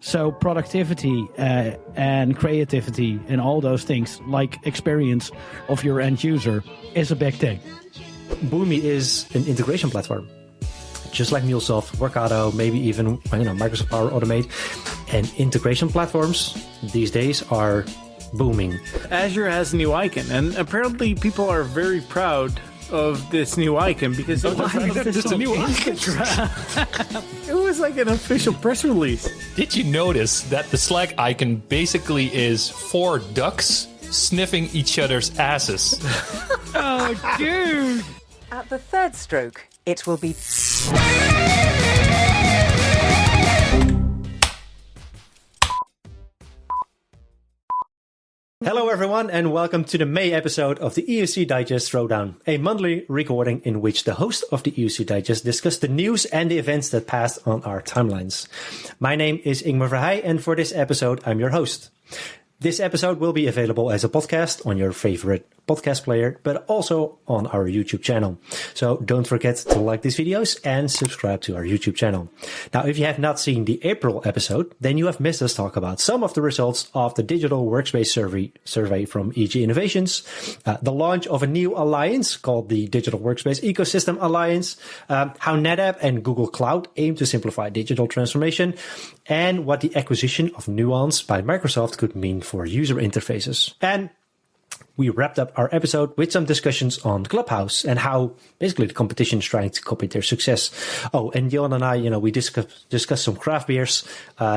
So productivity and creativity and all those things, like experience of your end user, is a big thing. Boomi is an integration platform, just like MuleSoft, Workato, maybe even Microsoft Power Automate. And integration platforms these days are booming. Azure has a new icon, and apparently people are very proud of this new icon because it was like an official press release. Did you notice that the Slack icon basically is 4 ducks sniffing each other's asses? Oh, dude! At the third stroke, it will be... Hello everyone, and welcome to the May episode of the EUCdigest ThrowDown, a monthly recording in which the host of the EUCdigest discuss the news and the events that passed on our timelines. My name is Ingmar Verheij, and for this episode, I'm your host. This episode will be available as a podcast on your favorite podcast player, but also on our YouTube channel. So don't forget to like these videos and subscribe to our YouTube channel. Now, if you have not seen the April episode, then you have missed us talk about some of the results of the Digital Workspace survey from EG Innovations, the launch of a new alliance called the Digital Workspace Ecosystem Alliance, how NetApp and Google Cloud aim to simplify digital transformation, and what the acquisition of Nuance by Microsoft could mean for user interfaces. And we wrapped up our episode with some discussions on Clubhouse and how basically the competition is trying to copy their success. Oh, and Johan and I, we discussed some craft beers.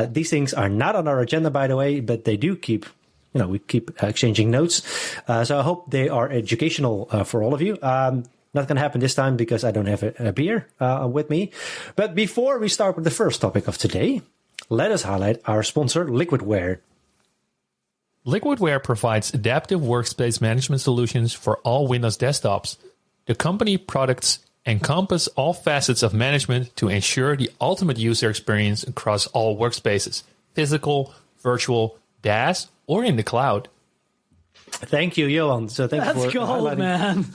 These things are not on our agenda, by the way, but they do keep, we keep exchanging notes. So I hope they are educational for all of you. Not going to happen this time because I don't have a beer with me. But before we start with the first topic of today, let us highlight our sponsor, Liquidware. Liquidware provides adaptive workspace management solutions for all Windows desktops. The company products encompass all facets of management to ensure the ultimate user experience across all workspaces, physical, virtual, DaaS, or in the cloud. Thank you, Johan. So thank you for gold, man.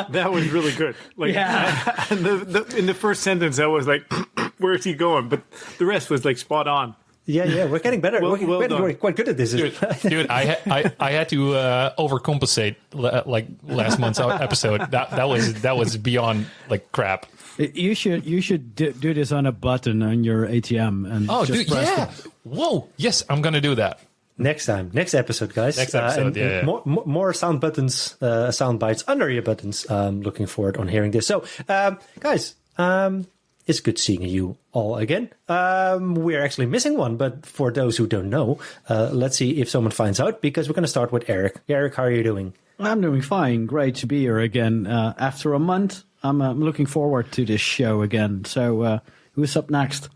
That was really good. Like, yeah. In the first sentence, I was like, "Where's he going?" But the rest was like spot on. Yeah, we're getting better. We're quite good at this. Dude, I had to overcompensate like last month's episode. That was beyond like crap. You should do this on a button on your ATM and just press it. Whoa, yes, I'm gonna do that. Next episode, guys. Next episode, More sound buttons, sound bites under your buttons. Looking forward on hearing this. So, guys, it's good seeing you all again. We're actually missing one, but for those who don't know, let's see if someone finds out, because we're going to start with Eric. Eric, how are you doing? I'm doing fine. Great to be here again. After a month, I'm looking forward to this show again. So, who's up next?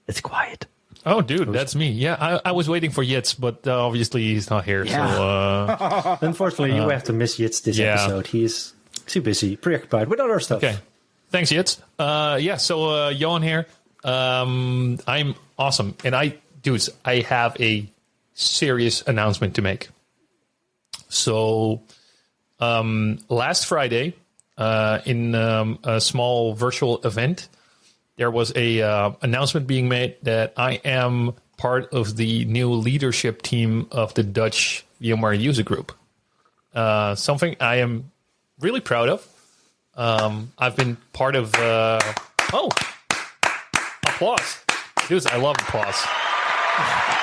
It's quiet. Oh, dude, that's me. Yeah, I was waiting for Yitz, but obviously he's not here. Yeah. So, unfortunately, you have to miss Yitz this episode. He's too busy, preoccupied with other stuff. Okay. Thanks, Yitz. So Johan here. I'm awesome. And I have a serious announcement to make. So last Friday, in a small virtual event, there was a announcement being made that I am part of the new leadership team of the Dutch VMware user group. Something I am really proud of. I've been part of... applause. Dudes, I love applause.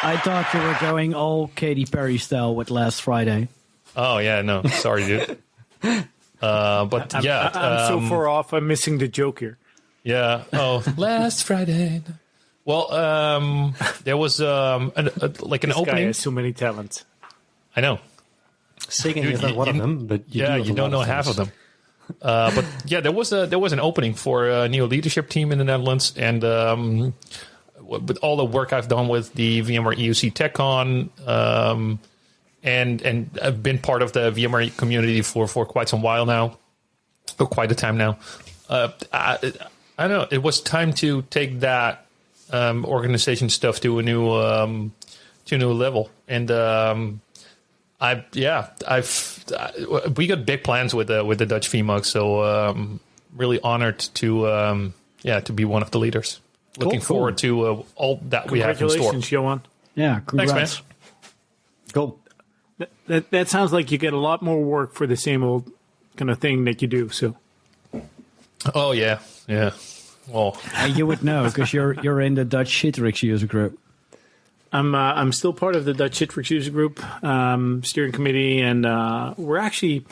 I thought you were going all Katy Perry style with last Friday. Oh, yeah, no. Sorry, dude. But I'm so far off, I'm missing the joke here. Yeah. Oh, last Friday. Well, there was an this opening. Guy has so many talents. I know. Singing is not one of them, but you don't know half of them. But yeah, there was an opening for a new leadership team in the Netherlands, and with all the work I've done with the VMware EUC TechCon, and I've been part of the VMware community for quite some while now, for quite a time now. I don't know. It was time to take that organization stuff to a new level, and we got big plans with the Dutch VMUG, so really honored to be one of the leaders. looking forward to all that we have in store. Congratulations, Johan. Yeah, congrats. Thanks, man. Cool. That sounds like you get a lot more work for the same old kind of thing that you do. So. Oh yeah. Well, you would know because you're in the Dutch Citrix user group. I'm still part of the Dutch Citrix user group steering committee, and we're actually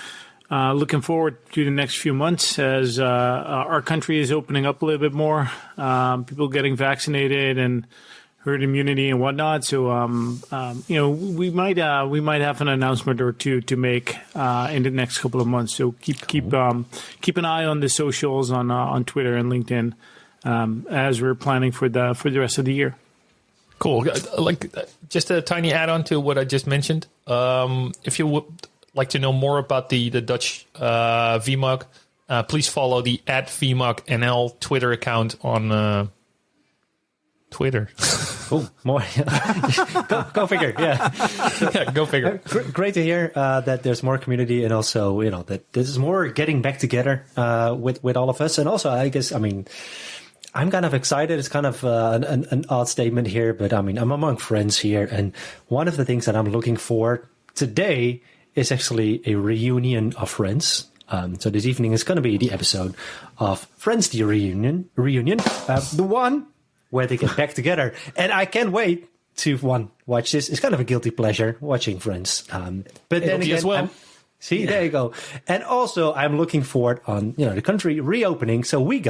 looking forward to the next few months as our country is opening up a little bit more. People getting vaccinated and herd immunity and whatnot. So we might have an announcement or two to make in the next couple of months. So keep an eye on the socials on Twitter and LinkedIn as we're planning for the rest of the year. Cool. Just a tiny add-on to what I just mentioned. If you would like to know more about the Dutch VMUG, please follow the @VMUGNL Twitter account on Twitter. Cool. More. Go figure. Yeah. Yeah, go figure. Great to hear that there's more community, and also that there's more getting back together with all of us. And also, I guess, I'm kind of excited. It's kind of an odd statement here, but I'm among friends here. And one of the things that I'm looking for today is actually a reunion of friends. So this evening is going to be the episode of Friends, the Reunion, the one where they get back together. And I can't wait to watch this. It's kind of a guilty pleasure watching Friends. But then again, as well. There you go. And also, I'm looking forward on the country reopening, so we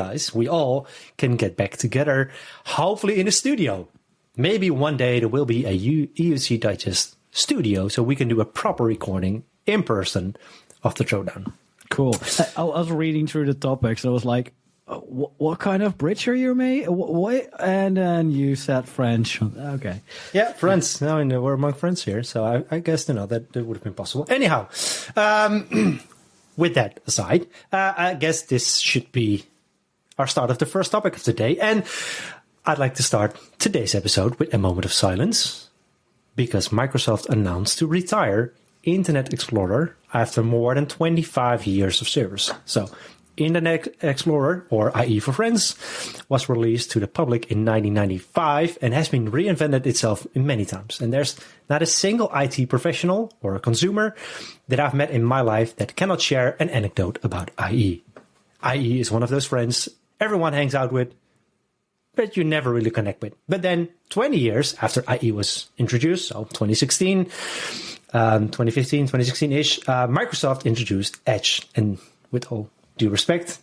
all can get back together, hopefully in a studio. Maybe one day there will be a EUCdigest studio, so we can do a proper recording in person of the Throwdown. Cool. I was reading through the topics, and I was like, what kind of bridge are you made? What? And then you said French. Okay. Yeah, friends. Now we're among friends here, so I guess that would have been possible. Anyhow, with that aside, I guess this should be our start of the first topic of the day, and I'd like to start today's episode with a moment of silence because Microsoft announced to retire Internet Explorer after more than 25 years of service. So, Internet Explorer, or IE for Friends, was released to the public in 1995 and has been reinvented itself many times. And there's not a single IT professional or a consumer that I've met in my life that cannot share an anecdote about IE. IE is one of those friends everyone hangs out with, but you never really connect with. But then 20 years after IE was introduced, so 2016, 2015, 2016-ish, Microsoft introduced Edge. And with all due respect,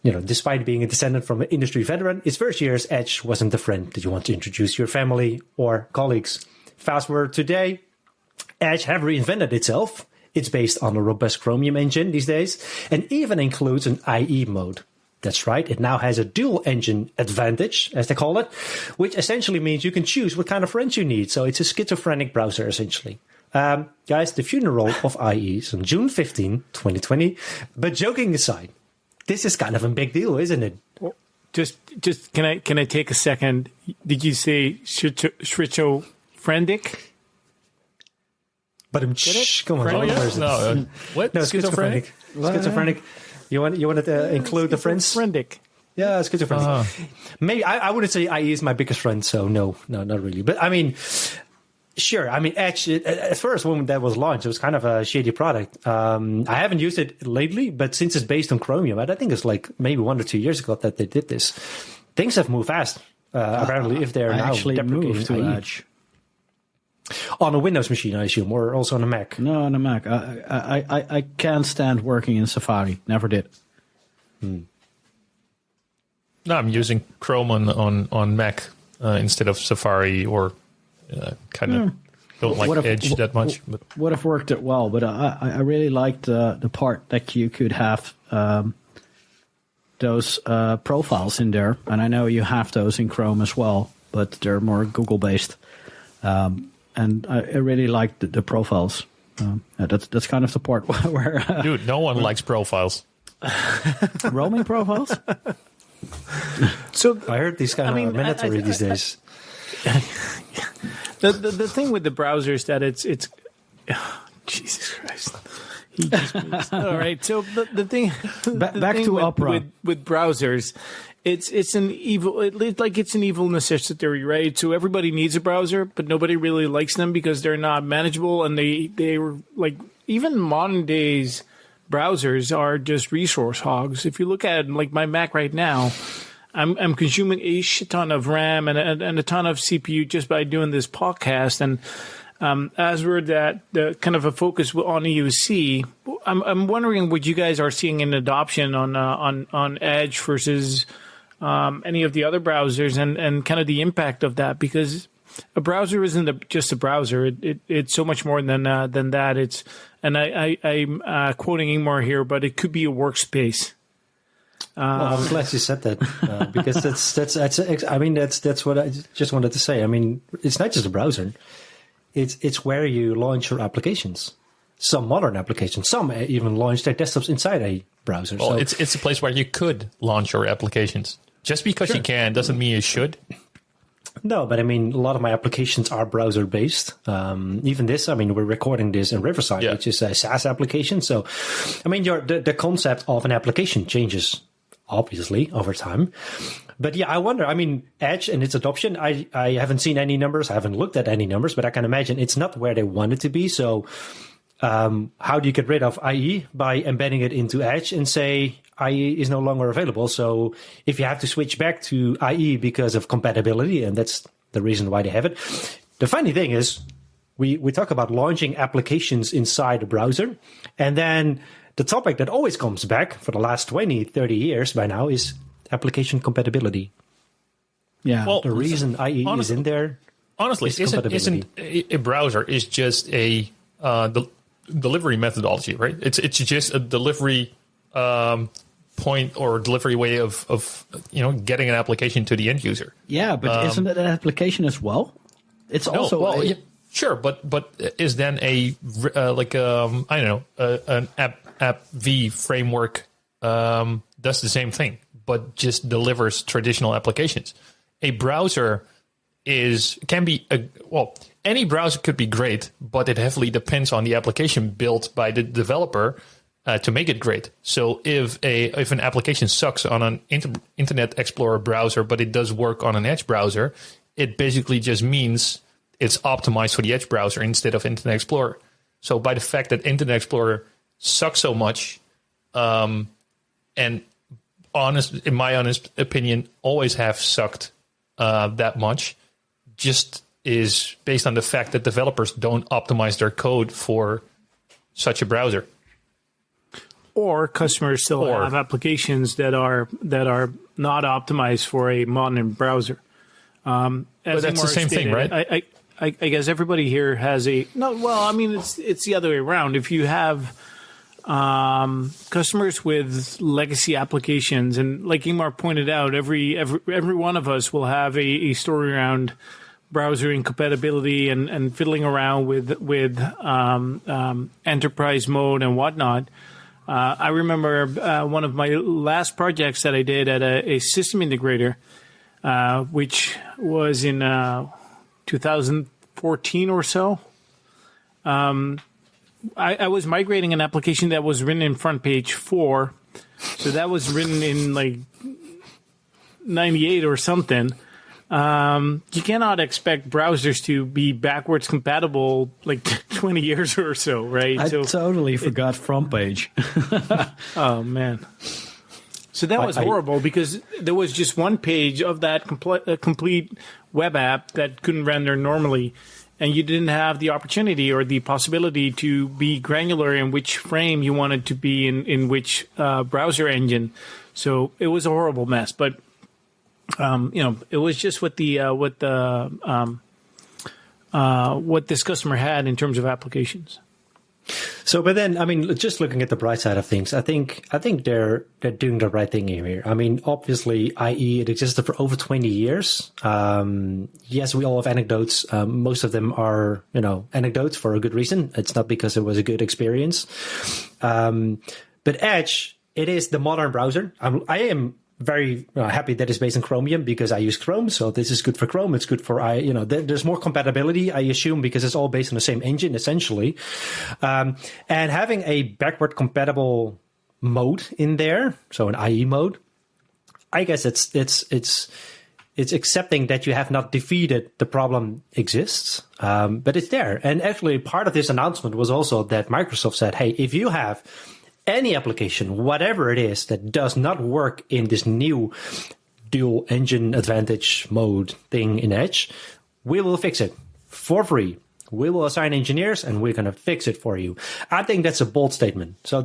despite being a descendant from an industry veteran, its first years, Edge wasn't the friend that you want to introduce your family or colleagues. Fast forward today, Edge have reinvented itself. It's based on a robust Chromium engine these days, and even includes an IE mode. That's right, it now has a dual engine advantage, as they call it, which essentially means you can choose what kind of friends you need. So it's a schizophrenic browser, essentially. Guys, the funeral of IE is on June 15, 2020. But joking aside, this is kind of a big deal, isn't it? Well, just can I take a second? Did you say schizophrenic? But come on, what? No, schizophrenic. Schizophrenic. You wanted to include the friends? Schizophrenic. Yeah, schizophrenic. Maybe I wouldn't say IE is my biggest friend, so no, not really. But sure. Edge, at first when that was launched, it was kind of a shady product. I haven't used it lately, but since it's based on Chromium, I think it's like maybe 1 or 2 years ago that they did this. Things have moved fast, apparently, if they're now actually moved to IE. Edge. On a Windows machine, I assume, or also on a Mac? No, on a Mac. I can't stand working in Safari. Never did. No, I'm using Chrome on Mac instead of Safari, or kind of don't like Edge that much. But would have worked it well, but I really liked the part that you could have those profiles in there, and I know you have those in Chrome as well, but they're more Google based. And I really liked the profiles. That's kind of the part where dude, no one likes profiles. Roaming profiles. So I heard these kind of mandatory these days. The thing with the browser is that it's Jesus Christ. All right. So the thing back to Opera with browsers it's an evil, it's an evil necessity, right? So everybody needs a browser, but nobody really likes them because they're not manageable, and they were like, even modern days browsers are just resource hogs. If you look at like my Mac right now, I'm consuming a shit ton of RAM and a ton of CPU just by doing this podcast. And as we're the kind of a focus on EUC, I'm wondering what you guys are seeing in adoption on Edge versus any of the other browsers, and kind of the impact of that, because a browser isn't just a browser. It's so much more than that. It's, and I'm quoting Ingmar here, but it could be a workspace. Well, I'm glad you said that because that's what I just wanted to say. I mean, it's not just a browser; it's where you launch your applications. Some modern applications, some even launch their desktops inside a browser. Well, so it's a place where you could launch your applications. Just because you can doesn't mean you should. No, but I mean, a lot of my applications are browser based. Even this, I mean, we're recording this in Riverside, which is a SaaS application. So, I mean, the concept of an application changes obviously over time. But yeah, I wonder, I mean, Edge and its adoption, I haven't seen any numbers. I haven't looked at any numbers, but I can imagine it's not where they want it to be. So how do you get rid of IE? By embedding it into Edge and say IE is no longer available. So if you have to switch back to IE because of compatibility, and that's the reason why they have it. The funny thing is, we talk about launching applications inside a browser, and then the topic that always comes back for the last 20, 30 years by now is application compatibility. Yeah. Well, the reason IE is in there. Honestly, isn't a browser is just a delivery methodology, right? It's just a delivery point or delivery way of getting an application to the end user. Yeah, but isn't it an application as well? It's also yeah, sure, but is then a an app V framework does the same thing, but just delivers traditional applications. A browser can be any browser could be great, but it heavily depends on the application built by the developer to make it great. So if an application sucks on an Internet Explorer browser, but it does work on an Edge browser, it basically just means it's optimized for the Edge browser instead of Internet Explorer. So by the fact that Internet Explorer sucks so much, and in my honest opinion, always have sucked that much, just is based on the fact that developers don't optimize their code for such a browser. Or customers still have applications that are not optimized for a modern browser. But that's the same thing, right? I guess everybody here has it's the other way around. If you have customers with legacy applications, and like Ingmar pointed out, every one of us will have a story around browser incompatibility and fiddling around with enterprise mode and whatnot. I remember one of my last projects that I did at a system integrator, which was in 2014 or so. I was migrating an application that was written in front page 4. So that was written in like 98 or something. You cannot expect browsers to be backwards compatible like 20 years or so, right? I totally forgot front page. Oh, man. So that was horrible because there was just one page of that complete web app that couldn't render normally, and you didn't have the opportunity or the possibility to be granular in which frame you wanted to be in which browser engine. So it was a horrible mess, but it was just what this customer had in terms of applications. So, but then, I mean, just looking at the bright side of things, I think they're doing the right thing here. I mean, obviously, IE, it existed for over 20 years. Yes, we all have anecdotes. Most of them are, anecdotes for a good reason. It's not because it was a good experience. But Edge, it is the modern browser. I am very happy that it's based on Chromium because I use Chrome. So this is good for Chrome. It's good for, there's more compatibility, I assume, because it's all based on the same engine, essentially. And having a backward compatible mode in there, so an IE mode, I guess it's accepting that you have not defeated the problem exists, but it's there. And actually, part of this announcement was also that Microsoft said, hey, if you have any application, whatever it is, that does not work in this new dual engine advantage mode thing in Edge, we will fix it for free. We will assign engineers and we're going to fix it for you. I think that's a bold statement. So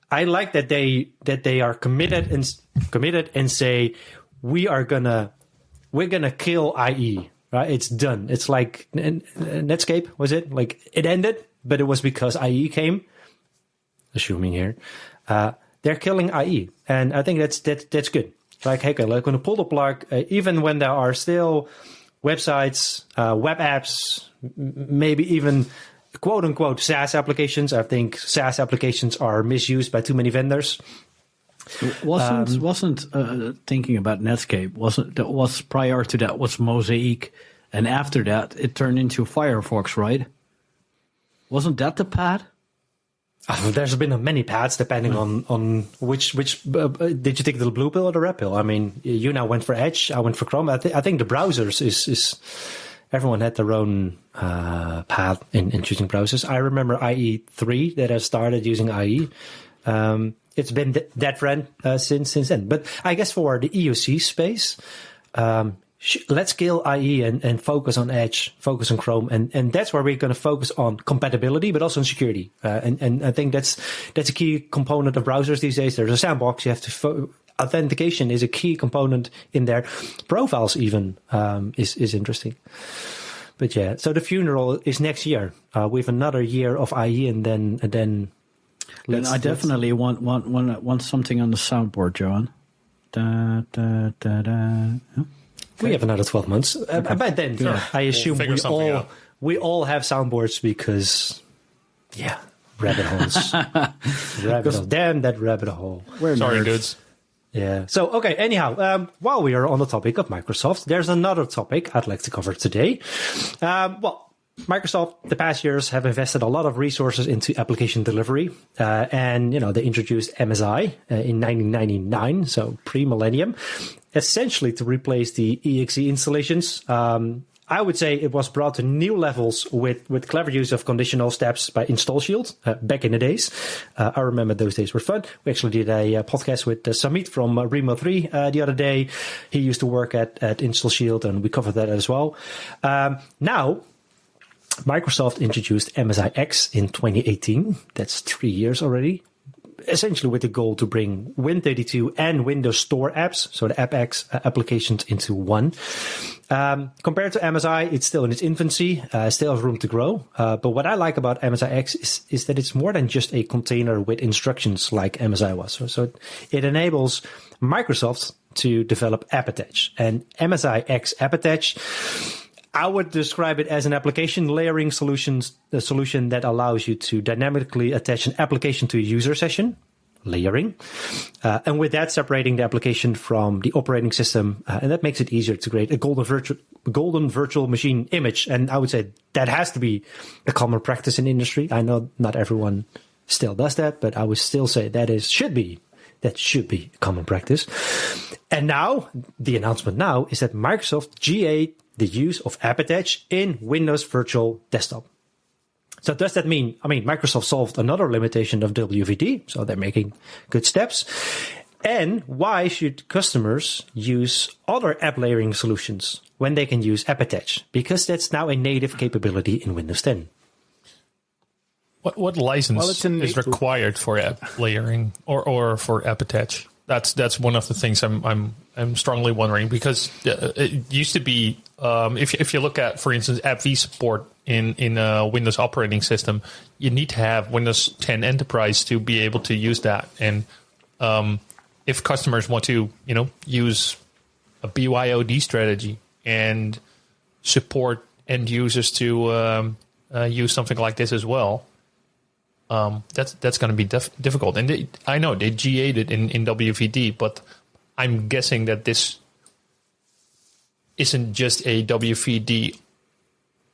I like that they are committed and say we're gonna kill IE. Right? It's done. It's like Netscape, was it? Like it ended, but it was because IE came. Assuming here, they're killing IE, and I think that's good. Like, hey, like going to pull the plug, even when there are still websites, web apps, maybe even quote unquote SaaS applications. I think SaaS applications are misused by too many vendors. Wasn't thinking about Netscape? Was prior to that was Mosaic, and after that it turned into Firefox, right? Wasn't that the path? There's been many paths depending on which did you take the blue pill or the red pill? I mean, you now went for Edge, I went for Chrome. I think the browsers is everyone had their own path in choosing browsers. I remember IE3 that I started using IE. It's been that friend since then. But I guess for the EUC space, let's kill IE and focus on Edge, focus on Chrome, and that's where we're going to focus on compatibility, but also on security. And I think that's a key component of browsers these days. There's a sandbox. You have to authentication is a key component in there. Profiles even is interesting. But yeah, so the funeral is next year. We have another year of IE, and then. I definitely want something on the soundboard, Johan. Da, da, da, da. Oh. We have another 12 months. By then, I assume we all have soundboards because, rabbit holes. Damn that rabbit hole. Sorry, dudes. Yeah. So, okay, anyhow, while we are on the topic of Microsoft, there's another topic I'd like to cover today. Microsoft, the past years, have invested a lot of resources into application delivery. And, they introduced MSI in 1999, so pre-millennium, essentially to replace the EXE installations. I would say it was brought to new levels with clever use of conditional steps by Install Shield back in the days. I remember those days were fun. We actually did a podcast with Samit from Remo 3 the other day. He used to work at Install Shield, and we covered that as well. Now, Microsoft introduced MSI X in 2018. That's 3 years already. Essentially with the goal to bring Win32 and Windows Store apps, so the AppX applications, into one. Compared to MSI, it's still in its infancy, still has room to grow. But what I like about MSI X is that it's more than just a container with instructions like MSI was. So it enables Microsoft to develop AppAttach. And MSI X AppAttach, I would describe it as an application layering solution that allows you to dynamically attach an application to a user session, layering, and with that separating the application from the operating system, and that makes it easier to create a golden virtual machine image. And I would say that has to be a common practice in the industry. I know not everyone still does that, but I would still say that should be common practice. And now the announcement now is that Microsoft GA the use of AppAttach in Windows Virtual Desktop. So does that mean, Microsoft solved another limitation of WVD, so they're making good steps. And why should customers use other app layering solutions when they can use AppAttach? Because that's now a native capability in Windows 10. What license is required for app layering or for AppAttach? That's one of the things I'm strongly wondering, because it used to be if you look at, for instance, AppV support in a Windows operating system, you need to have Windows 10 Enterprise to be able to use that. And if customers want to use a BYOD strategy and support end users to use something like this as well, that's going to be difficult. And I know they GA'd it in WVD, but I'm guessing that this isn't just a WVD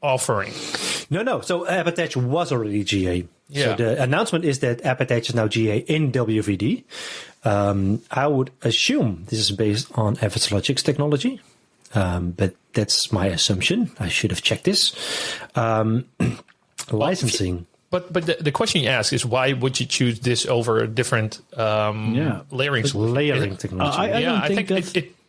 offering. No. So AppAttach was already GA. So the announcement is that AppAttach is now GA in WVD. I would assume this is based on AppAttach's technology, but that's my assumption. I should have checked this. Licensing. But the question you ask is, why would you choose this over a different layering technology? I think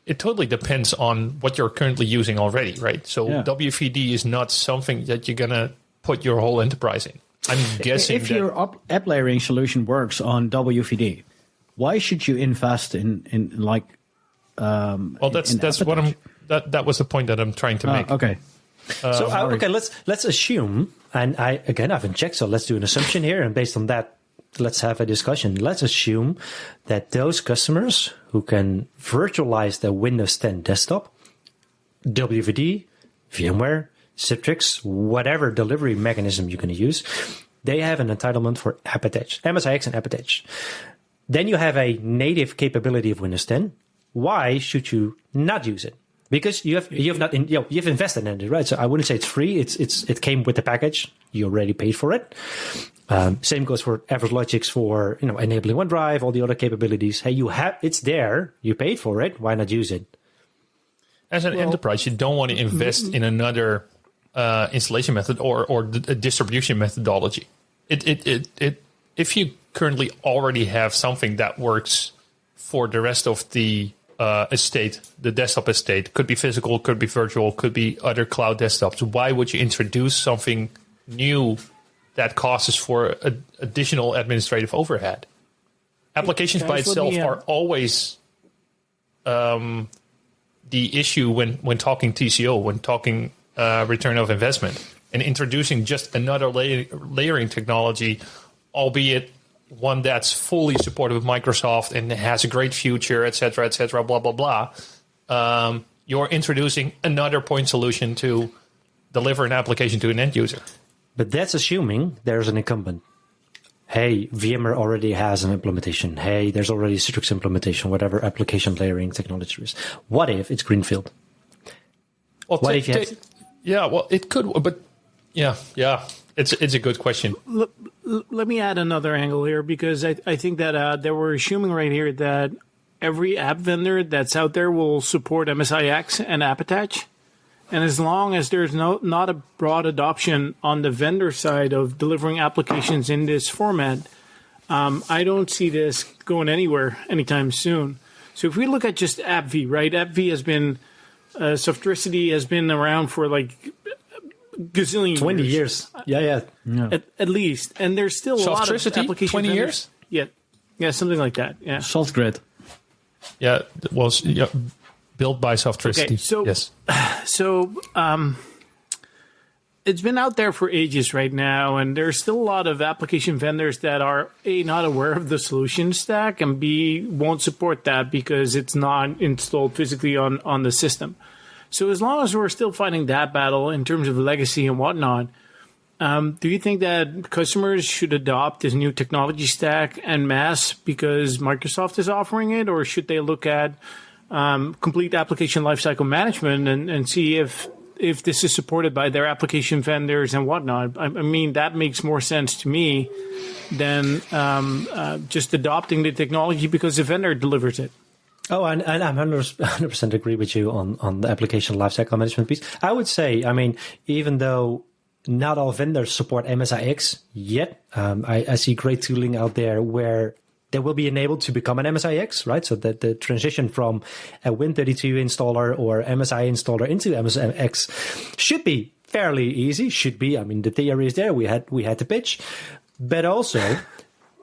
it totally depends on what you're currently using already, right? So WVD is not something that you're going to put your whole enterprise in. I'm guessing if your app layering solution works on WVD, why should you invest in like? Well, that's what I'm. That was the point that I'm trying to make. Okay. Okay. Let's assume, and I haven't checked, so let's do an assumption here, and based on that, let's have a discussion. Let's assume that those customers who can virtualize their Windows 10 desktop, WVD, VMware, Citrix, whatever delivery mechanism you're going to use, they have an entitlement for AppAttach, MSIX and AppAttach. Then you have a native capability of Windows 10. Why should you not use it? Because you've invested in it, right? So I wouldn't say it's free. It came with the package. You already paid for it. Same goes for AppAttach for enabling OneDrive, all the other capabilities. Hey, it's there. You paid for it. Why not use it? As an enterprise, you don't want to invest in another installation method or a distribution methodology. If you currently already have something that works for the rest of the estate, the desktop estate, could be physical, could be virtual, could be other cloud desktops. Why would you introduce something new that costs for additional administrative overhead? Applications by itself are always the issue when talking TCO, when talking return of investment, and introducing just another layering technology, albeit one that's fully supported with Microsoft and has a great future, et cetera, blah, blah, blah. You're introducing another point solution to deliver an application to an end user. But that's assuming there's an incumbent. Hey, VMware already has an implementation. Hey, there's already Citrix implementation, whatever application layering technology is. What if it's greenfield? Well, what if you have... Yeah, well, it could, but yeah. It's a good question. Let me add another angle here, because I think that we're assuming right here that every app vendor that's out there will support MSIX and AppAttach. And as long as there's not a broad adoption on the vendor side of delivering applications in this format, I don't see this going anywhere anytime soon. So if we look at just AppV, right? AppV has been, Softricity has been around for like gazillion 20 years. Yeah. At least. And there's still a lot of application 20 vendors. years? Yeah, something like that. Yeah. SoftGrid. Yeah, well, built by Softricity. Okay, so, yes. So it's been out there for ages right now, and there's still a lot of application vendors that are A, not aware of the solution stack, and B, won't support that because it's not installed physically on the system. So as long as we're still fighting that battle in terms of legacy and whatnot, do you think that customers should adopt this new technology stack en masse because Microsoft is offering it, or should they look at complete application lifecycle management and see if this is supported by their application vendors and whatnot? I mean, that makes more sense to me than just adopting the technology because the vendor delivers it. Oh, and I'm 100% agree with you on the application lifecycle management piece. I would say, I mean, even though not all vendors support MSIX yet, I see great tooling out there where they will be enabled to become an MSIX, right? So that the transition from a Win32 installer or MSI installer into MSIX should be fairly easy. Should be. I mean, the theory is there. We had to pitch, but also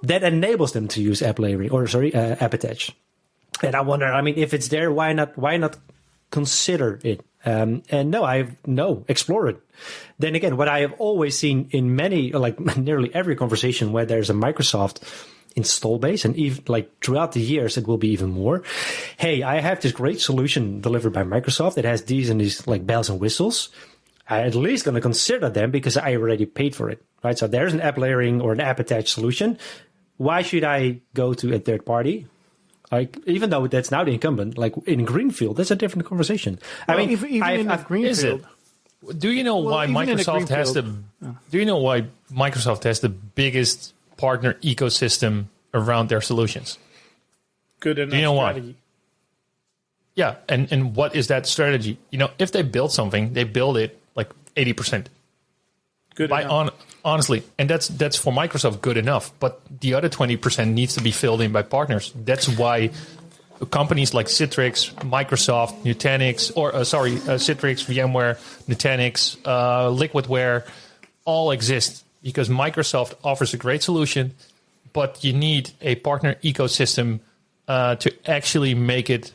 that enables them to use AppAttach. And I wonder, I mean, if it's there, why not consider it? And explore it. Then again, what I have always seen in nearly every conversation where there's a Microsoft install base, and even throughout the years, it will be even more. Hey, I have this great solution delivered by Microsoft. It has these and these bells and whistles. I'm at least going to consider them because I already paid for it, right? So there's an app layering or an AppAttach solution. Why should I go to a third party? Even though that's now the incumbent, in greenfield, that's a different conversation. I mean, even in greenfield, Do you know why Microsoft has the? Do you know why Microsoft has the biggest partner ecosystem around their solutions? Good enough. Do you know strategy. why? Yeah, and what is that strategy? If they build something, they build it like 80%. Good enough. Honestly, and that's for Microsoft good enough. But the other 20% needs to be filled in by partners. That's why companies like Citrix, Microsoft, Nutanix, Citrix, VMware, Nutanix, Liquidware, all exist because Microsoft offers a great solution, but you need a partner ecosystem to actually make it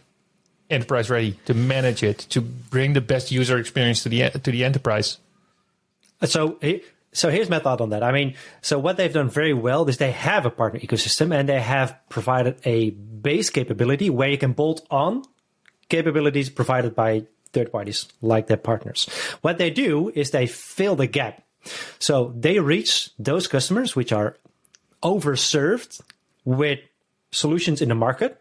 enterprise ready, to manage it, to bring the best user experience to the enterprise. So here's my thought on that. I mean, so what they've done very well is they have a partner ecosystem and they have provided a base capability where you can bolt on capabilities provided by third parties like their partners. What they do is they fill the gap. So they reach those customers which are overserved with solutions in the market.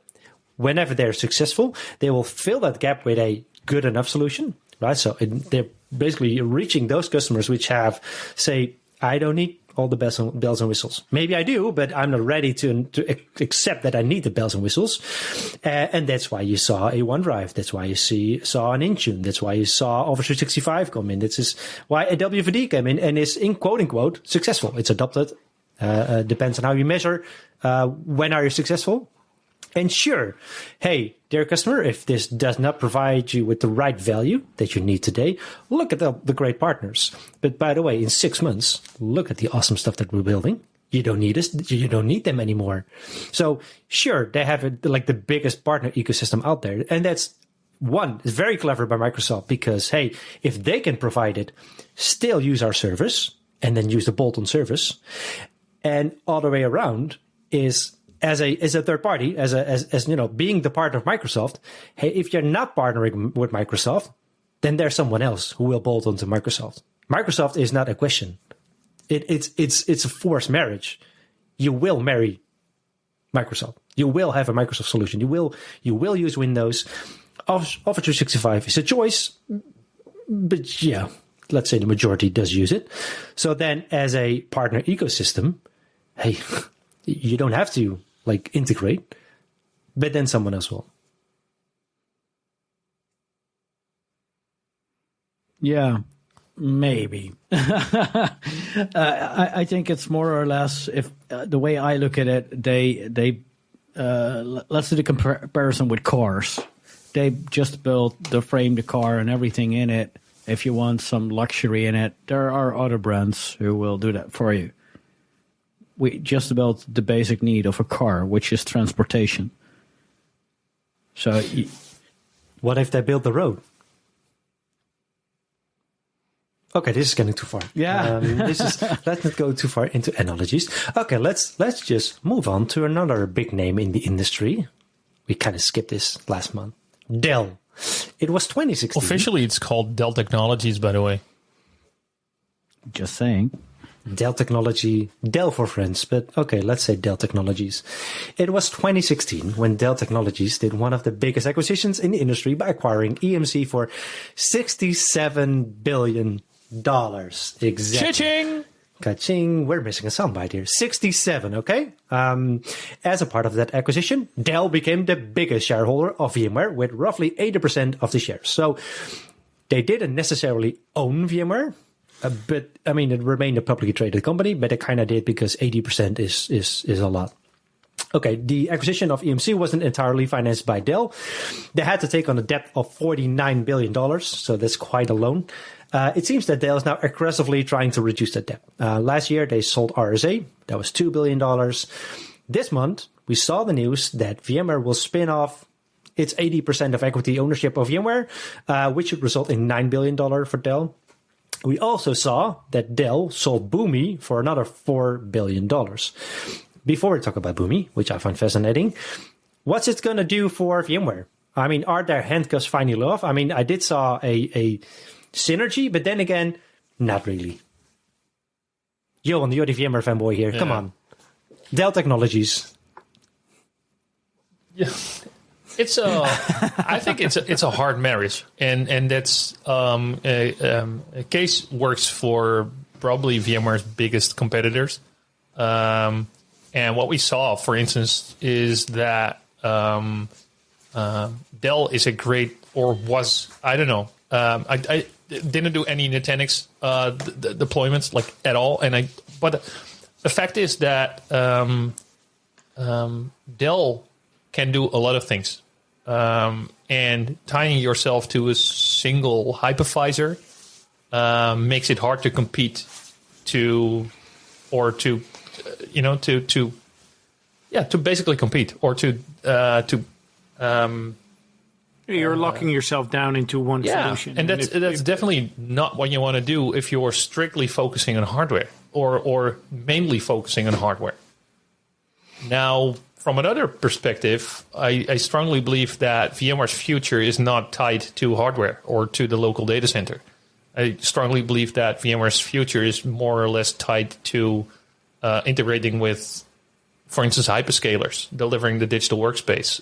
Whenever they're successful, they will fill that gap with a good enough solution, right? So they're basically reaching those customers which have, say, I don't need all the bells and whistles. Maybe I do, but I'm not ready to accept that I need the bells and whistles. And that's why you saw a OneDrive. That's why you saw an Intune. That's why you saw Office 365 come in. This is why a WVD came in and is, in quote unquote, successful. It's adopted. Depends on how you measure. When are you successful? And sure, hey, dear customer, if this does not provide you with the right value that you need today, look at the great partners. But by the way, in 6 months, look at the awesome stuff that we're building. You don't need us. You don't need them anymore. So sure, they have like the biggest partner ecosystem out there. And that's it's very clever by Microsoft because, hey, if they can provide it, still use our service and then use the bolt-on service. And all the way around is as a third party, as being the partner of Microsoft, hey, if you're not partnering with Microsoft, then there's someone else who will bolt onto Microsoft. Microsoft is not a question. It's a forced marriage. You will marry Microsoft. You will have a Microsoft solution. You will use Windows. Office 365 is a choice, but yeah, let's say the majority does use it. So then, as a partner ecosystem, hey, you don't have to integrate, but then someone else will. Yeah, maybe. I think it's more or less, if the way I look at it, they let's do the comparison with cars. They just built the frame, the car, and everything in it. If you want some luxury in it, there are other brands who will do that for you. We just built the basic need of a car, which is transportation. So, what if they build the road? Okay, this is getting too far. Yeah, let's not go too far into analogies. Okay, let's just move on to another big name in the industry. We kind of skipped this last month. Dell. It was 2016. Officially, it's called Dell Technologies, by the way. Just saying. Dell Technology, Dell for friends, but okay, let's say Dell Technologies. It was 2016 when Dell Technologies did one of the biggest acquisitions in the industry by acquiring EMC for $67 billion. Exactly. Cha-ching! Ka-ching. We're missing a soundbite here. 67, okay? As a part of that acquisition, Dell became the biggest shareholder of VMware with roughly 80% of the shares. So they didn't necessarily own VMware. But I mean, it remained a publicly traded company, but it kind of did because 80% is a lot. Okay, the acquisition of EMC wasn't entirely financed by Dell. They had to take on a debt of $49 billion, so that's quite a loan. It seems that Dell is now aggressively trying to reduce that debt. Last year, they sold RSA. That was $2 billion. This month, we saw the news that VMware will spin off its 80% of equity ownership of VMware, which would result in $9 billion for Dell. We also saw that Dell sold Boomi for another $4 billion. Before we talk about Boomi, which I find fascinating, what's it going to do for VMware? I mean, are their handcuffs finally off? I mean, I did saw a synergy, but then again, not really. Johan, you're the VMware fanboy here. Yeah. Come on. Dell Technologies. Yeah. It's a. I think it's a hard marriage, and that's a case works for probably VMware's biggest competitors. And what we saw, for instance, is that Dell is a great, or was, I don't know. I didn't do any Nutanix deployments like at all, but the fact is that Dell can do a lot of things, and tying yourself to a single hypervisor makes it hard to compete to basically compete or to you're locking yourself down into one solution, and that's definitely not what you want to do if you're strictly focusing on hardware or mainly focusing on hardware. Now, from another perspective, I strongly believe that VMware's future is not tied to hardware or to the local data center. I strongly believe that VMware's future is more or less tied to integrating with, for instance, hyperscalers, delivering the digital workspace.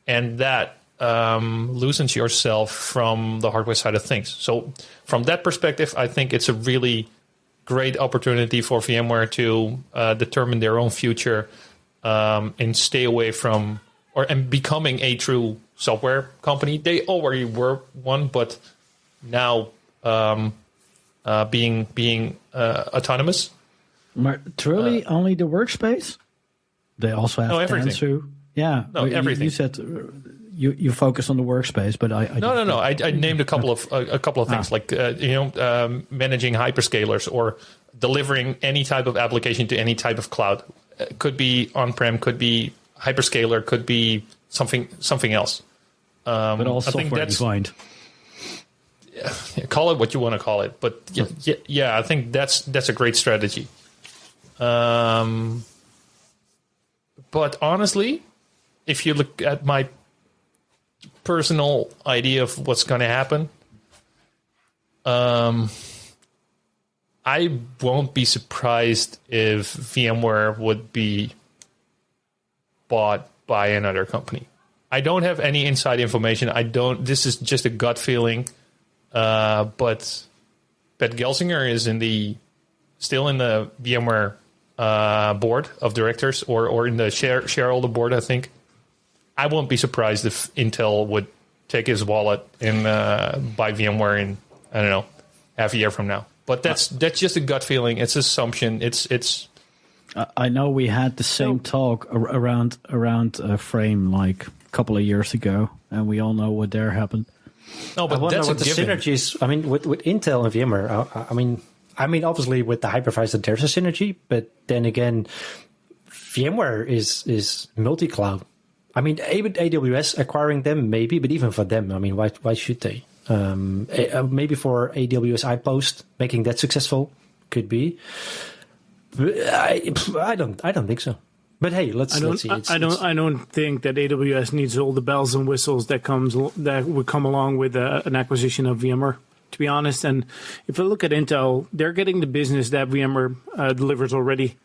And that loosens yourself from the hardware side of things. So from that perspective, I think it's a really great opportunity for VMware to determine their own future and stay away from and becoming a true software company. They already were one, but now being autonomous. Truly, only the workspace? They also have everything. Tanzu. Yeah, no, everything. You said you focus on the workspace, but I no. I named a couple of things like managing hyperscalers or delivering any type of application to any type of cloud. Could be on-prem, could be hyperscaler, could be something else. But all software defined. Call it what you want to call it, but yeah, I think that's a great strategy. But honestly, if you look at my personal idea of what's going to happen, I won't be surprised if VMware would be bought by another company. I don't have any inside information. This is just a gut feeling. But Pat Gelsinger is still in the VMware board of directors or in the shareholder board, I think. I won't be surprised if Intel would take his wallet and buy VMware in, I don't know, half a year from now. But that's just a gut feeling. It's assumption. It's. I know we had the same talk around Frame like a couple of years ago, and we all know what there happened. No, but that's what the synergies. I mean, with Intel and VMware. I mean, obviously with the hypervisor there's a synergy, but then again, VMware is multi-cloud. I mean, AWS acquiring them maybe, but even for them, I mean, why should they? Maybe for AWS iPost making that successful could be. But I don't think so. But hey, let's see. I don't think that AWS needs all the bells and whistles that would come along with an acquisition of VMware, to be honest. And if I look at Intel, they're getting the business that VMware delivers already.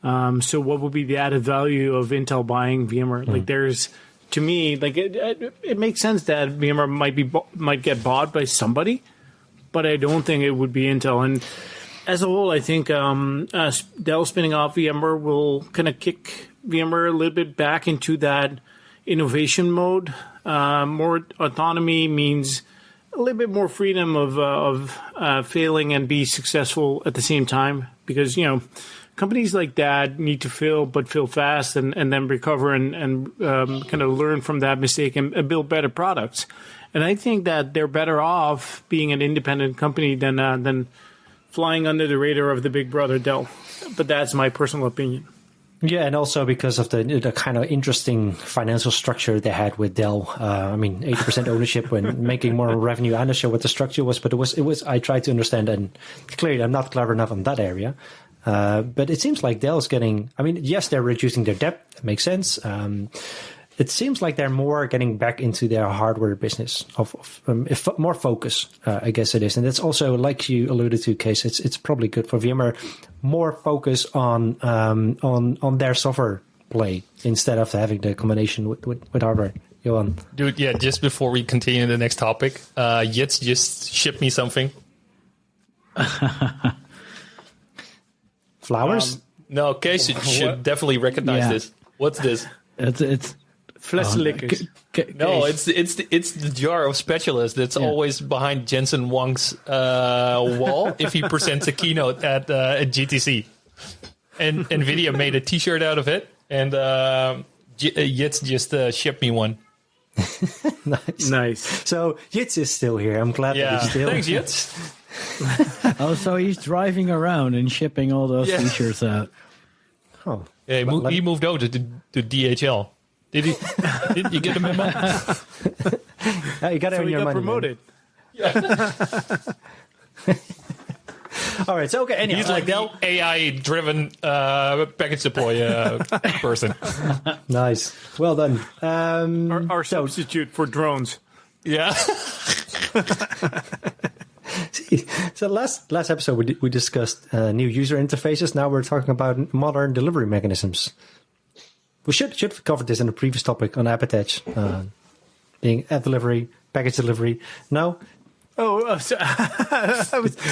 So what would be the added value of Intel buying VMware? Like to me, like it makes sense that VMware might get bought by somebody, but I don't think it would be Intel. And as a whole, I think Dell spinning off VMware will kind of kick VMware a little bit back into that innovation mode. More autonomy means a little bit more freedom of failing and be successful at the same time, because companies like that need to fail, but fail fast and then recover and kind of learn from that mistake and build better products. And I think that they're better off being an independent company than flying under the radar of the big brother Dell. But that's my personal opinion. Yeah, and also because of the kind of interesting financial structure they had with Dell. 80% ownership when making more revenue. I'm not sure what the structure was, but it was. I tried to understand, and clearly I'm not clever enough on that area. But it seems like Dell's getting. I mean, yes, they're reducing their debt. That makes sense. It seems like they're more getting back into their hardware business if more focus, I guess it is. And it's also, like you alluded to, Case, it's probably good for VMware, more focus on their software play instead of having the combination with hardware. Johan. Dude, yeah, just before we continue the next topic, Jits just shipped me something. Flowers? No, Kees should definitely recognize this. What's this? It's Flessenlickers. No, it's the jar of specialists that's always behind Jensen Huang's wall if he presents a keynote at GTC. And NVIDIA made a T-shirt out of it, and Jits just shipped me one. Nice. So Jits is still here. I'm glad that he's still. Thanks, Jits. Oh, so he's driving around and shipping all those T-shirts out. Oh, yeah, he moved over to DHL. Did he? Did you get a memo? You got So he got promoted. Yeah. All right. So anyhow, He's like the AI-driven package deploy person. Nice. Well done. Our substitute for drones. Yeah. So last episode we discussed new user interfaces. Now we're talking about modern delivery mechanisms. We should have covered this in a previous topic on AppAttach, being app delivery, package delivery. No. Oh, so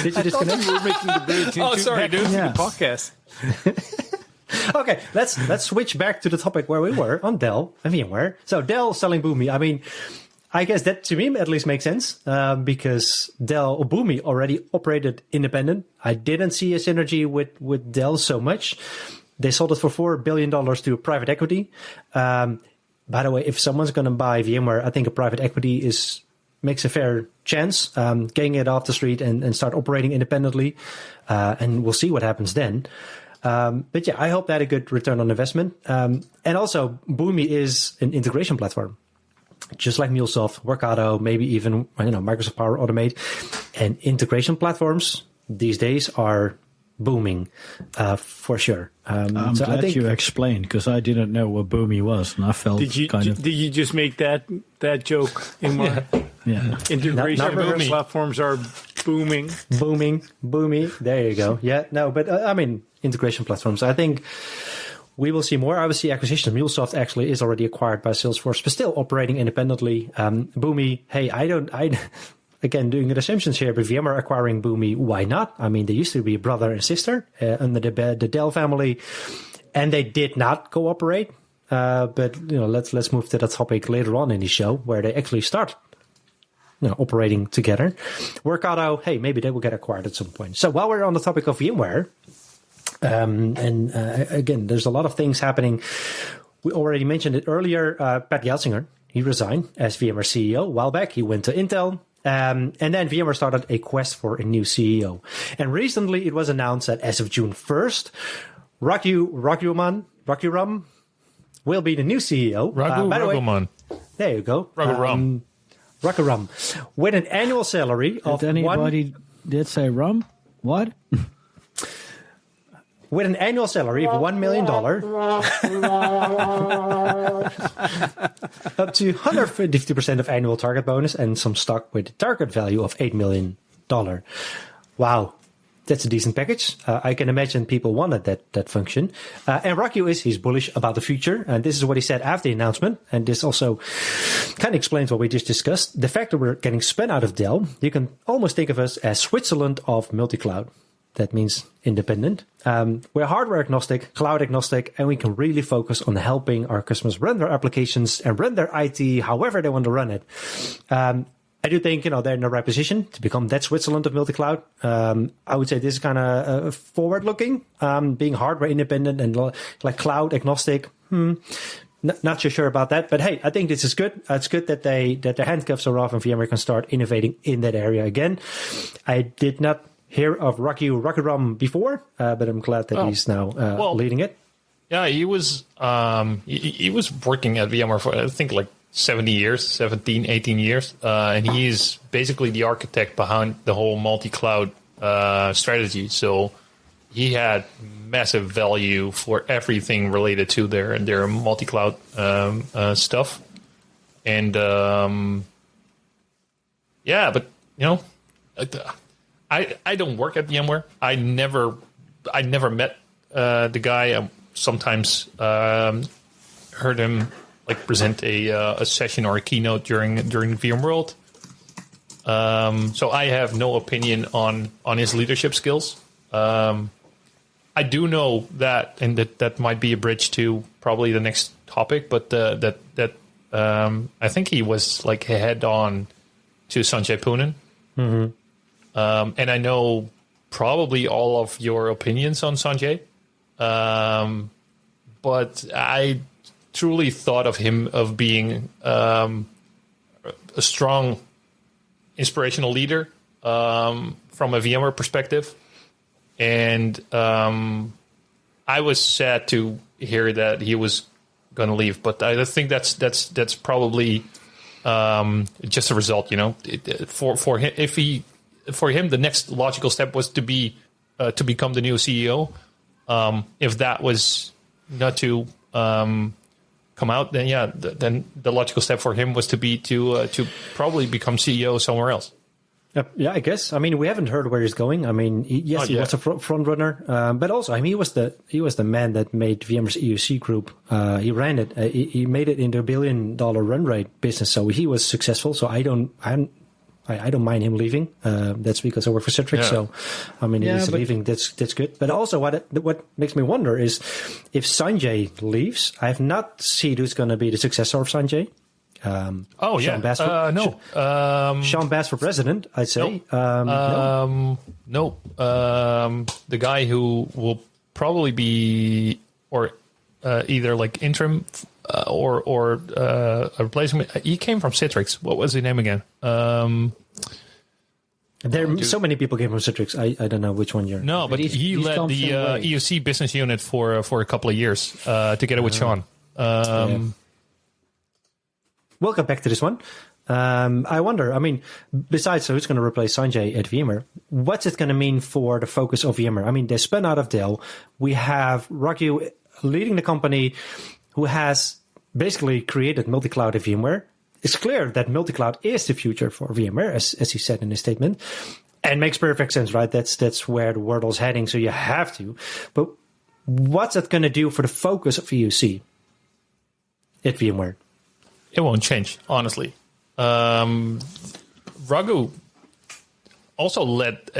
Did you disconnect? we were making the bridge into sorry, dude. the podcast. Okay, let's switch back to the topic where we were on Dell and VMware. So Dell selling Boomi. I mean, I guess that to me at least makes sense because Dell or Boomi already operated independent. I didn't see a synergy with Dell so much. They sold it for $4 billion to private equity. By the way, if someone's going to buy VMware, I think a private equity makes a fair chance getting it off the street and start operating independently. And we'll see what happens then. But yeah, I hope that a good return on investment. And also, Boomi is an integration platform. Just like MuleSoft, Workato, maybe even Microsoft Power Automate, and integration platforms these days are booming for sure. I'm glad you explained because I didn't know what Boomi was, and I felt Did you just make that joke? Yeah. Integration platforms are booming. Boomi. There you go. Yeah, no, but I mean integration platforms. I think we will see more. I will see acquisition. MuleSoft actually is already acquired by Salesforce, but still operating independently. Boomi, hey, again, doing assumptions here, but VMware acquiring Boomi, why not? I mean, they used to be brother and sister under the Dell family, and they did not cooperate. But let's move to that topic later on in the show where they actually start operating together. Workato, hey, maybe they will get acquired at some point. So while we're on the topic of VMware, again, there's a lot of things happening. We already mentioned it earlier. Pat Gelsinger, he resigned as VMware CEO a while back. He went to Intel. And then VMware started a quest for a new CEO. And recently it was announced that as of June 1st, Raghu Raghuram will be the new CEO. Raghuram. There you go. Raghuram. Raghuram. With an annual salary of... Did anybody did say rum? What? With an annual salary of $1 million, up to 150% of annual target bonus, and some stock with a target value of $8 million. Wow, that's a decent package. I can imagine people wanted that function. And Raghu he's bullish about the future, and this is what he said after the announcement. And this also kind of explains what we just discussed. The fact that we're getting spun out of Dell, you can almost think of us as Switzerland of multi-cloud. That means independent. We're hardware agnostic, cloud agnostic, and we can really focus on helping our customers run their applications and run their IT however they want to run it. I do think they're in the right position to become that Switzerland of multi-cloud. I would say this is kind of forward-looking, being hardware independent and like cloud agnostic. Not so sure about that, but hey, I think this is good. It's good that their handcuffs are off and VMware can start innovating in that area again. I did not hear of Raghu Raghuram before, but I'm glad that he's now leading it. Yeah, he was he was working at VMware for I think like 17, 18 years, and he's basically the architect behind the whole multi-cloud strategy. So he had massive value for everything related to their multi-cloud stuff. And but I don't work at VMware. I never met the guy. I'm sometimes heard him like present a session or a keynote during VMworld. So I have no opinion on his leadership skills. I do know that, and that might be a bridge to probably the next topic, but I think he was like head on to Sanjay Poonen. Mm-hmm. And I know probably all of your opinions on Sanjay. But I truly thought of him of being a strong inspirational leader from a VMware perspective. And I was sad to hear that he was going to leave, but I think that's probably just a result. For him, the next logical step was to become the new CEO. If that was not to come out, then then the logical step for him was to probably become CEO somewhere else. Yeah, I guess. I mean, we haven't heard where he's going. I mean, he was a front runner, but also, I mean, he was the man that made VMware's EUC group. He ran it. He made it into $1 billion run rate business. So he was successful. So I don't mind him leaving. That's because I work for Citrix. Yeah. So, I mean, he's leaving. That's good. But also, what makes me wonder is if Sanjay leaves, I have not seen who's going to be the successor of Sanjay. Sean Bass Sean Bass for president, I'd say. No. The guy who will probably be either like interim or a replacement. He came from Citrix. What was his name again? So many people came from Citrix. I don't know which one you're. No, but he led the EUC business unit for a couple of years together with Sean. We'll come back to this one. I wonder, I mean, besides who's going to replace Sanjay at VMware, what's it going to mean for the focus of VMware? I mean, they spun out of Dell. We have Raghu leading the company who has basically created multi-cloud at VMware. It's clear that multi-cloud is the future for VMware, as he said in his statement. And makes perfect sense, right? That's where the world is heading, so you have to. But what's it going to do for the focus of EUC at VMware? It won't change, honestly. Raghu also led,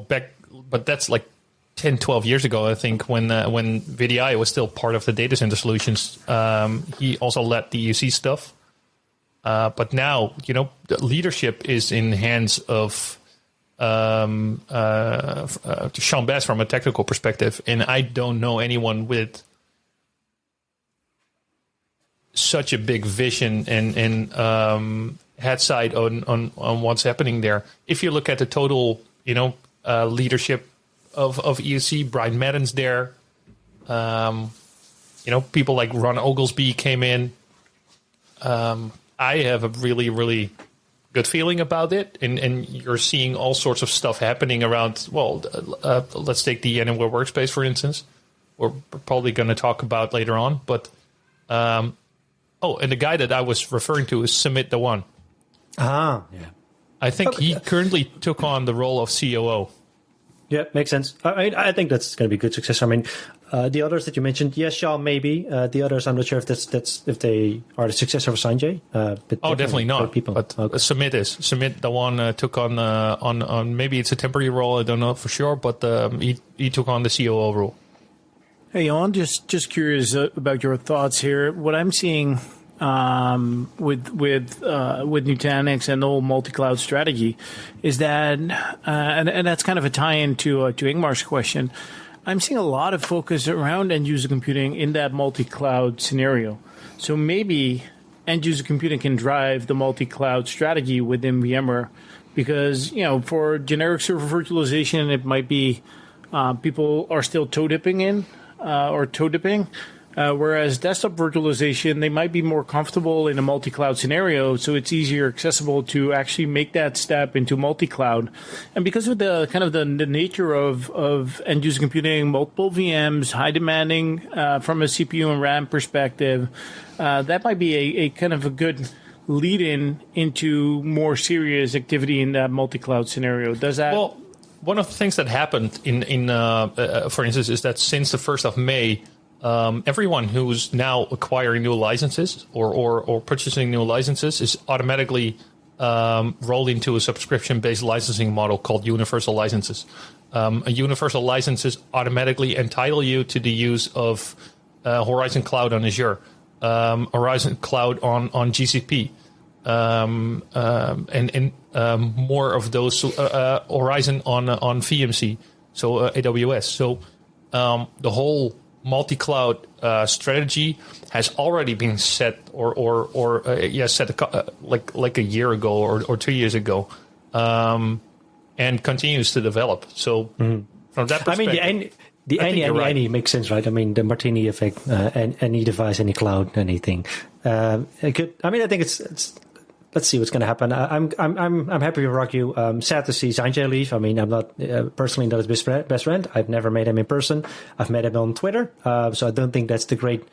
back, but that's like 10, 12 years ago, I think, when VDI was still part of the data center solutions. He also led the EUC stuff. But now, the leadership is in the hands of Sean Bass from a technical perspective, and I don't know anyone with such a big vision and head side on what's happening there. If you look at the total, leadership of EUC, Brian Madden's there. People like Ron Oglesby came in. I have a really, really good feeling about it, and you're seeing all sorts of stuff happening around. Well, let's take the Anywhere Workspace, for instance. We're probably going to talk about later on, but. And the guy that I was referring to is Sumit Dhawan. Yeah. I think he currently took on the role of COO. Yeah, makes sense. I think that's going to be a good success. I mean, the others that you mentioned, yes, Sean, maybe. The others, I'm not sure if they are the successor of Sanjay. But definitely not. People. But okay. Sumit Dhawan took on maybe it's a temporary role. I don't know for sure, but he took on the COO role. Hey, Jan, just curious about your thoughts here. What I'm seeing with Nutanix and the whole multi-cloud strategy is that, and that's kind of a tie-in to Ingmar's question. I'm seeing a lot of focus around end-user computing in that multi-cloud scenario. So maybe end-user computing can drive the multi-cloud strategy within VMware because, for generic server virtualization, it might be people are still toe-dipping in. Whereas desktop virtualization, they might be more comfortable in a multi-cloud scenario, so it's easier accessible to actually make that step into multi-cloud. And because of the kind of the nature of end-user computing, multiple VMs, high demanding from a CPU and RAM perspective, that might be a kind of a good lead-in into more serious activity in that multi-cloud scenario. Does that... Well, one of the things that happened in for instance, is that since the 1st of May, everyone who's now acquiring new licenses or purchasing new licenses is automatically rolled into a subscription-based licensing model called universal licenses. A universal licenses automatically entitle you to the use of Horizon Cloud on Azure, Horizon Cloud on GCP, and more of those Horizon on VMC, so AWS. So the whole multi-cloud strategy has already been set, set like a year ago or 2 years ago, and continues to develop. So from that perspective, I mean, the any makes sense, right? I mean, the Martini effect, any device, any cloud, anything. It could. I mean, I think it's. Let's see what's going to happen. I'm happy with Raghu. Sad to see Sanjay leave. I mean, I'm not personally not his best friend. I've never met him in person. I've met him on Twitter, so I don't think that's the great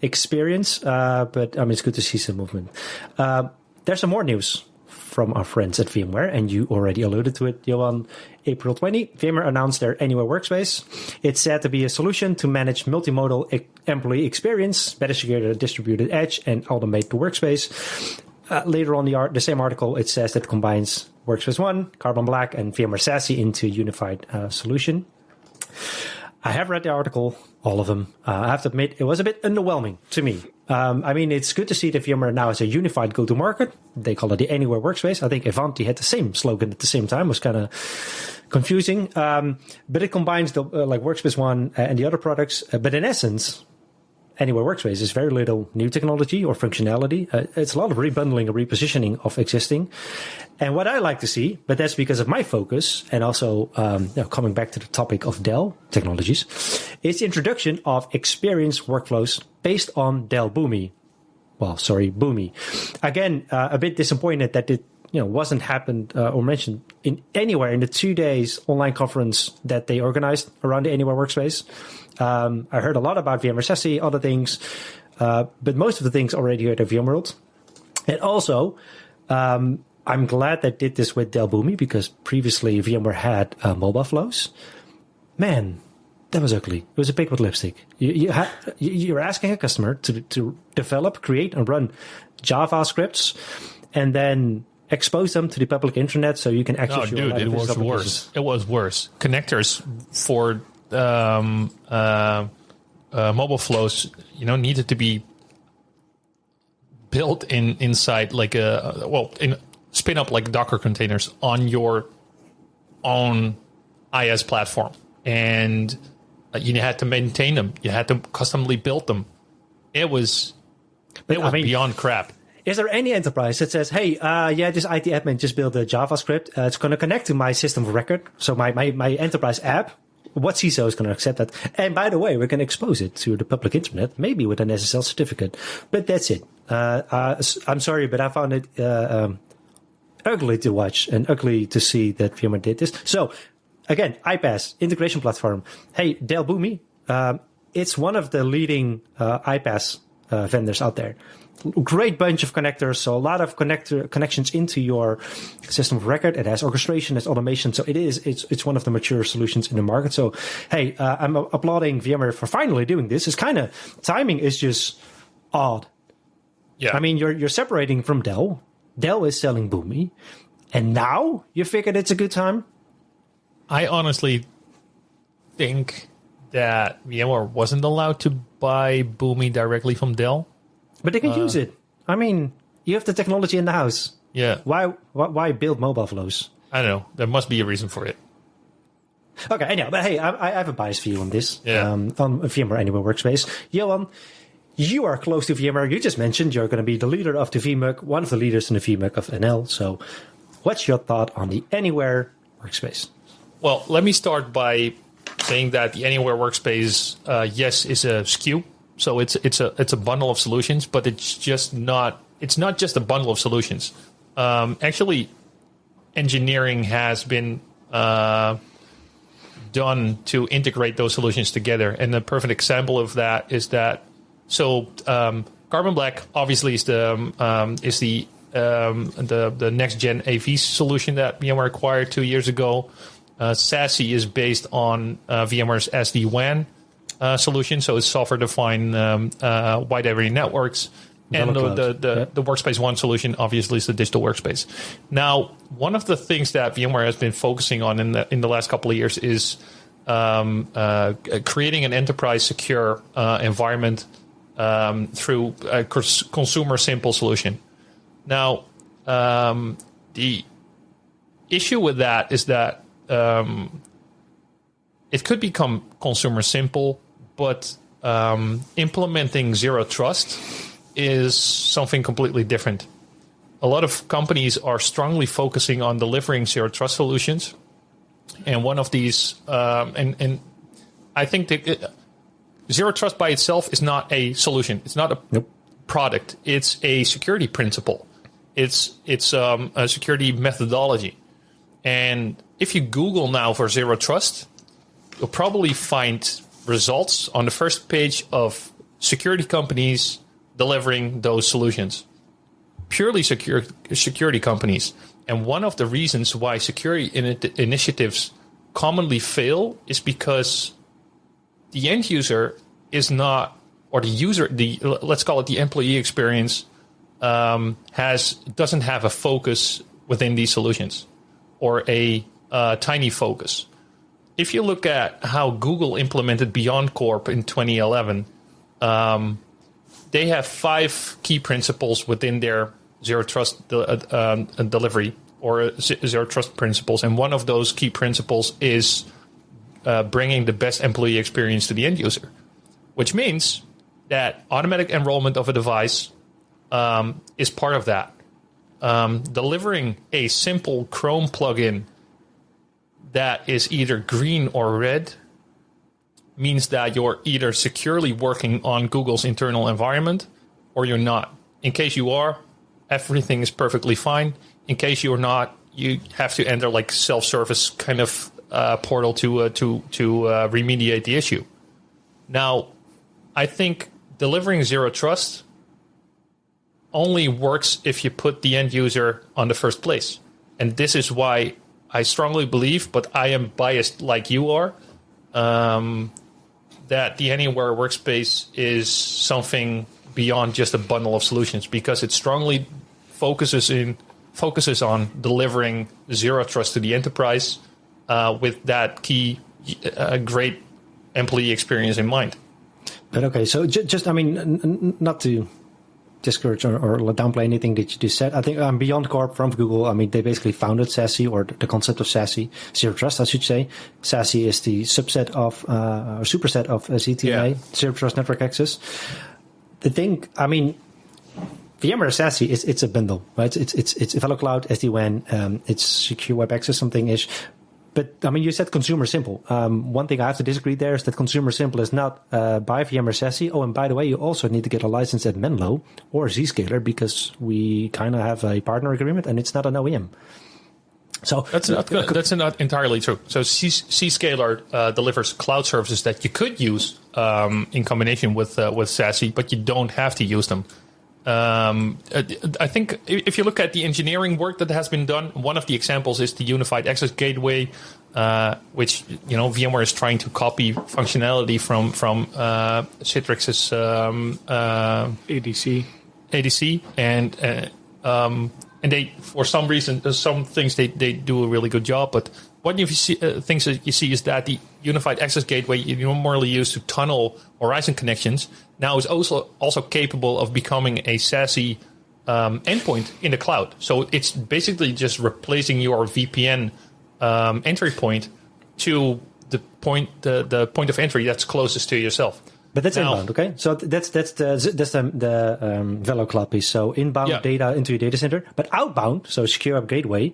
experience. But I mean, it's good to see some movement. There's some more news from our friends at VMware, and you already alluded to it, Johan. April 20, VMware announced their Anywhere Workspace. It's said to be a solution to manage multimodal employee experience, better secure the distributed edge, and automate the workspace. Later on the same article, it says that it combines Workspace ONE, Carbon Black, and VMware SASE into a unified solution. I have read the article, all of them. I have to admit, it was a bit underwhelming to me. I mean, it's good to see that VMware now has a unified go-to-market. They call it the Anywhere Workspace. I think Ivanti had the same slogan at the same time. It was kind of confusing. But it combines the Workspace ONE and the other products. But in essence, Anywhere Workspace is very little new technology or functionality. It's a lot of rebundling and repositioning of existing. And what I like to see, but that's because of my focus, and also coming back to the topic of Dell technologies, is the introduction of experience workflows based on Dell Boomi. Boomi. Again, a bit disappointed that it wasn't happened or mentioned anywhere in the 2 days online conference that they organized around the Anywhere Workspace. I heard a lot about VMware SASE, other things, but most of the things already heard at VMworld. And also, I'm glad they did this with Dell Boomi, because previously VMware had mobile flows. Man, that was ugly. It was a pig with lipstick. You're asking a customer to develop, create, and run JavaScripts, and then expose them to the public internet so you can access your it was worse. It was worse. Connectors for mobile flows, needed to be built inside spin up like Docker containers on your own IS platform, and you had to maintain them. You had to customly build them. It was beyond crap. Is there any enterprise that says, hey, this IT admin just built a JavaScript. It's going to connect to my system of record. So my enterprise app, what CISO is going to accept that? And by the way, we're going to expose it to the public internet, maybe with an SSL certificate. But that's it. I'm sorry, but I found it ugly to watch and ugly to see that VMware did this. So again, iPaaS, integration platform. Hey, Dell Boomi, it's one of the leading iPaaS vendors out there. Great bunch of connectors, so a lot of connections into your system of record. It has orchestration, it's automation, so it's one of the mature solutions in the market. So, hey, I'm applauding VMware for finally doing this. It's kind of timing is just odd. Yeah, I mean you're separating from Dell. Dell is selling Boomi, and now you figured it's a good time. I honestly think that VMware wasn't allowed to buy Boomi directly from Dell. But they can use it. I mean, you have the technology in the house. Yeah. Why build mobile flows? I don't know. There must be a reason for it. Okay, anyhow, but hey, I have a biased view on this. Yeah. On VMware Anywhere Workspace. Johan, you are close to VMware. You just mentioned you're going to be the leader of the VMUG, one of the leaders in the VMUG of NL. So what's your thought on the Anywhere Workspace? Well, let me start by saying that the Anywhere Workspace, yes, is a SKU. So it's a bundle of solutions, but it's not just a bundle of solutions. Actually, engineering has been done to integrate those solutions together, and the perfect example of that is that. So Carbon Black obviously is the next gen AV solution that VMware acquired 2 years ago. SASE is based on VMware's SD-WAN. solution, so it's software-defined wide area networks. And the Workspace ONE solution, obviously, is the digital workspace. Now, one of the things that VMware has been focusing on in the last couple of years is creating an enterprise secure environment through a consumer simple solution. Now, the issue with that is that it could become consumer simple, but implementing zero trust is something completely different. A lot of companies are strongly focusing on delivering zero trust solutions, and one of these, and I think that zero trust by itself is not a solution. It's not a product. It's a security principle. It's a security methodology. And if you Google now for zero trust, you'll probably find results on the first page of security companies delivering those solutions. Purely security companies. And one of the reasons why security initiatives commonly fail is because the end user is not, or the user, let's call it the employee experience, doesn't have a focus within these solutions, or a tiny focus. If you look at how Google implemented Beyond Corp in 2011, they have 5 key principles within their zero trust delivery, or zero trust principles, and one of those key principles is bringing the best employee experience to the end user, which means that automatic enrollment of a device is part of that. Delivering a simple Chrome plugin that is either green or red means that you're either securely working on Google's internal environment or you're not. In case you are, everything is perfectly fine. In case you're not, you have to enter like self-service kind of portal to remediate the issue. Now, I think delivering zero trust only works if you put the end user on the first place. And this is why I strongly believe, but I am biased like you are, that the Anywhere Workspace is something beyond just a bundle of solutions, because it strongly focuses on delivering zero trust to the enterprise with that key great employee experience in mind. But okay, so just I mean, not to discourage or downplay anything that you just said. I think Beyond Corp from Google, I mean, they basically founded SASE, or the concept of SASE, Zero Trust, I should say. SASE is the subset of, or superset of ZTNA, Zero Trust Network Access. The thing, I mean, VMware SASE, it's a bundle, right? It's VeloCloud, SD-WAN, it's secure web access, something-ish. But, I mean, you said consumer simple. One thing I have to disagree there is that consumer simple is not by VMware SASE. Oh, and by the way, you also need to get a license at Menlo or Zscaler, because we kind of have a partner agreement and it's not an OEM. So that's not entirely true. So Zscaler delivers cloud services that you could use in combination with SASE, but you don't have to use them. I think if you look at the engineering work that has been done, one of the examples is the Unified Access Gateway, which VMware is trying to copy functionality from Citrix's ADC, and they, for some reason, some things they do a really good job. But one of the things that you see is that the Unified Access Gateway you normally use to tunnel Horizon connections now is also capable of becoming a SASE endpoint in the cloud. So it's basically just replacing your VPN entry point to the point of entry that's closest to yourself. But that's inbound, okay? So that's the VeloCloud piece. So inbound data into your data center, but outbound, so secure web gateway,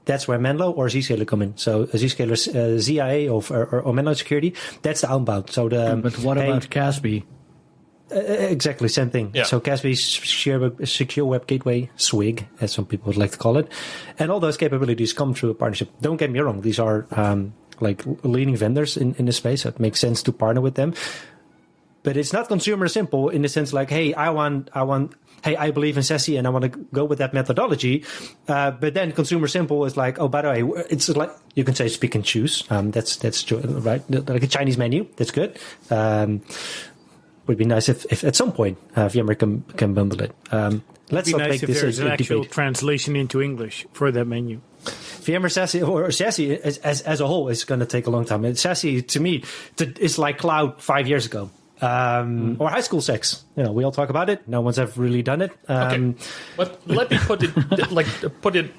that's where Menlo or Zscaler come in. So Zscaler's ZIA or Menlo security, that's the outbound. So but what about CASB? Exactly, same thing. Yeah. So CASB, secure web gateway, SWIG, as some people would like to call it. And all those capabilities come through a partnership. Don't get me wrong, these are like leading vendors in the space. So it makes sense to partner with them. but it's not consumer simple in the sense like, hey, I believe in SASE and I want to go with that methodology. But then consumer simple is like, oh, by the way, it's like, you can say speak and choose. That's true, right? Like a Chinese menu. That's good. Would be nice if at some point VMware can bundle it. Let's not make this there's an actual debate. Translation into English for that menu. VMware SASE or SASE as a whole is going to take a long time. And SASE to me is like cloud 5 years ago. Or high school sex. We all talk about it. No one's ever really done it. Okay. But let me put it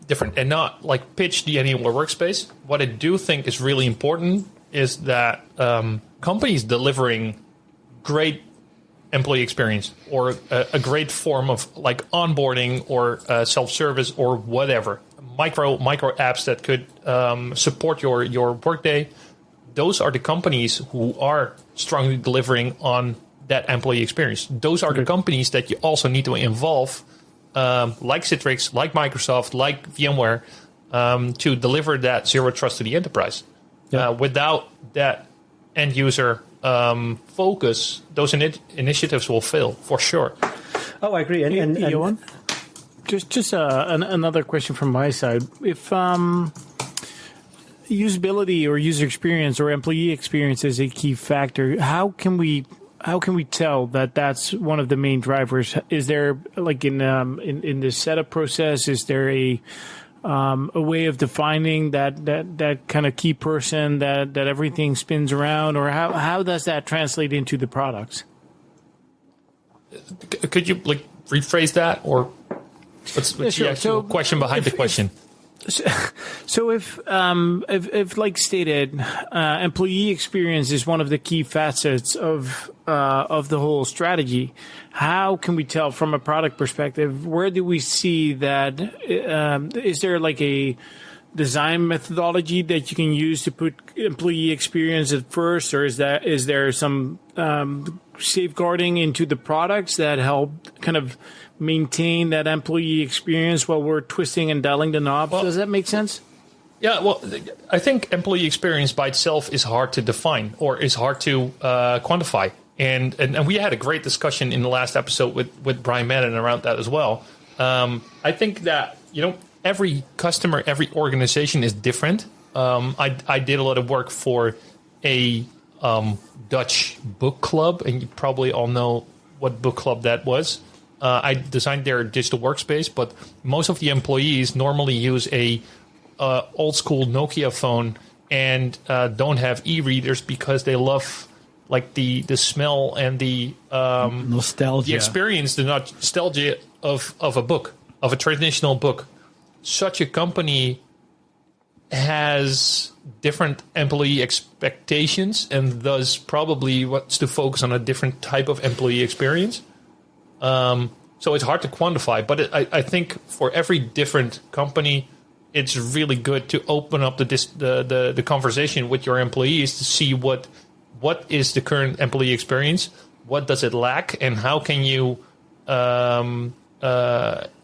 different and not like pitch the Anywhere Workspace. What I do think is really important is that companies delivering great employee experience or a great form of like onboarding or self-service or whatever, micro apps that could support your workday. Those are the companies who are strongly delivering on that employee experience. Those are the companies that you also need to involve, like Citrix, like Microsoft, like VMware, to deliver that zero trust to the enterprise. Yeah. Without that end user focus, those initiatives will fail for sure. Oh, I agree. And Johan? Just another question from my side. If usability or user experience or employee experience is a key factor, how can we tell that that's one of the main drivers? Is there, like in the setup process, is there a way of defining that kind of key person that everything spins around, or how does that translate into the products? Could you like rephrase that, or what's the actual question behind the question? So if like stated, employee experience is one of the key facets of the whole strategy, how can we tell from a product perspective, where do we see that? Is there like a design methodology that you can use to put employee experience at first, or is there some safeguarding into the products that help kind of maintain that employee experience while we're twisting and dialing the knobs? Well, does that make sense? Yeah, well, I think employee experience by itself is hard to define or is hard to quantify. And we had a great discussion in the last episode with Brian Madden around that as well. I think that, every customer, every organization is different. I did a lot of work for a Dutch book club, and you probably all know what book club that was. I designed their digital workspace, but most of the employees normally use a old school Nokia phone and don't have e-readers because they love like the smell and the nostalgia, the experience, the nostalgia of a book, of a traditional book. Such a company has different employee expectations and thus probably wants to focus on a different type of employee experience. So it's hard to quantify, but I think for every different company, it's really good to open up the conversation with your employees to see what is the current employee experience, what does it lack, and how can you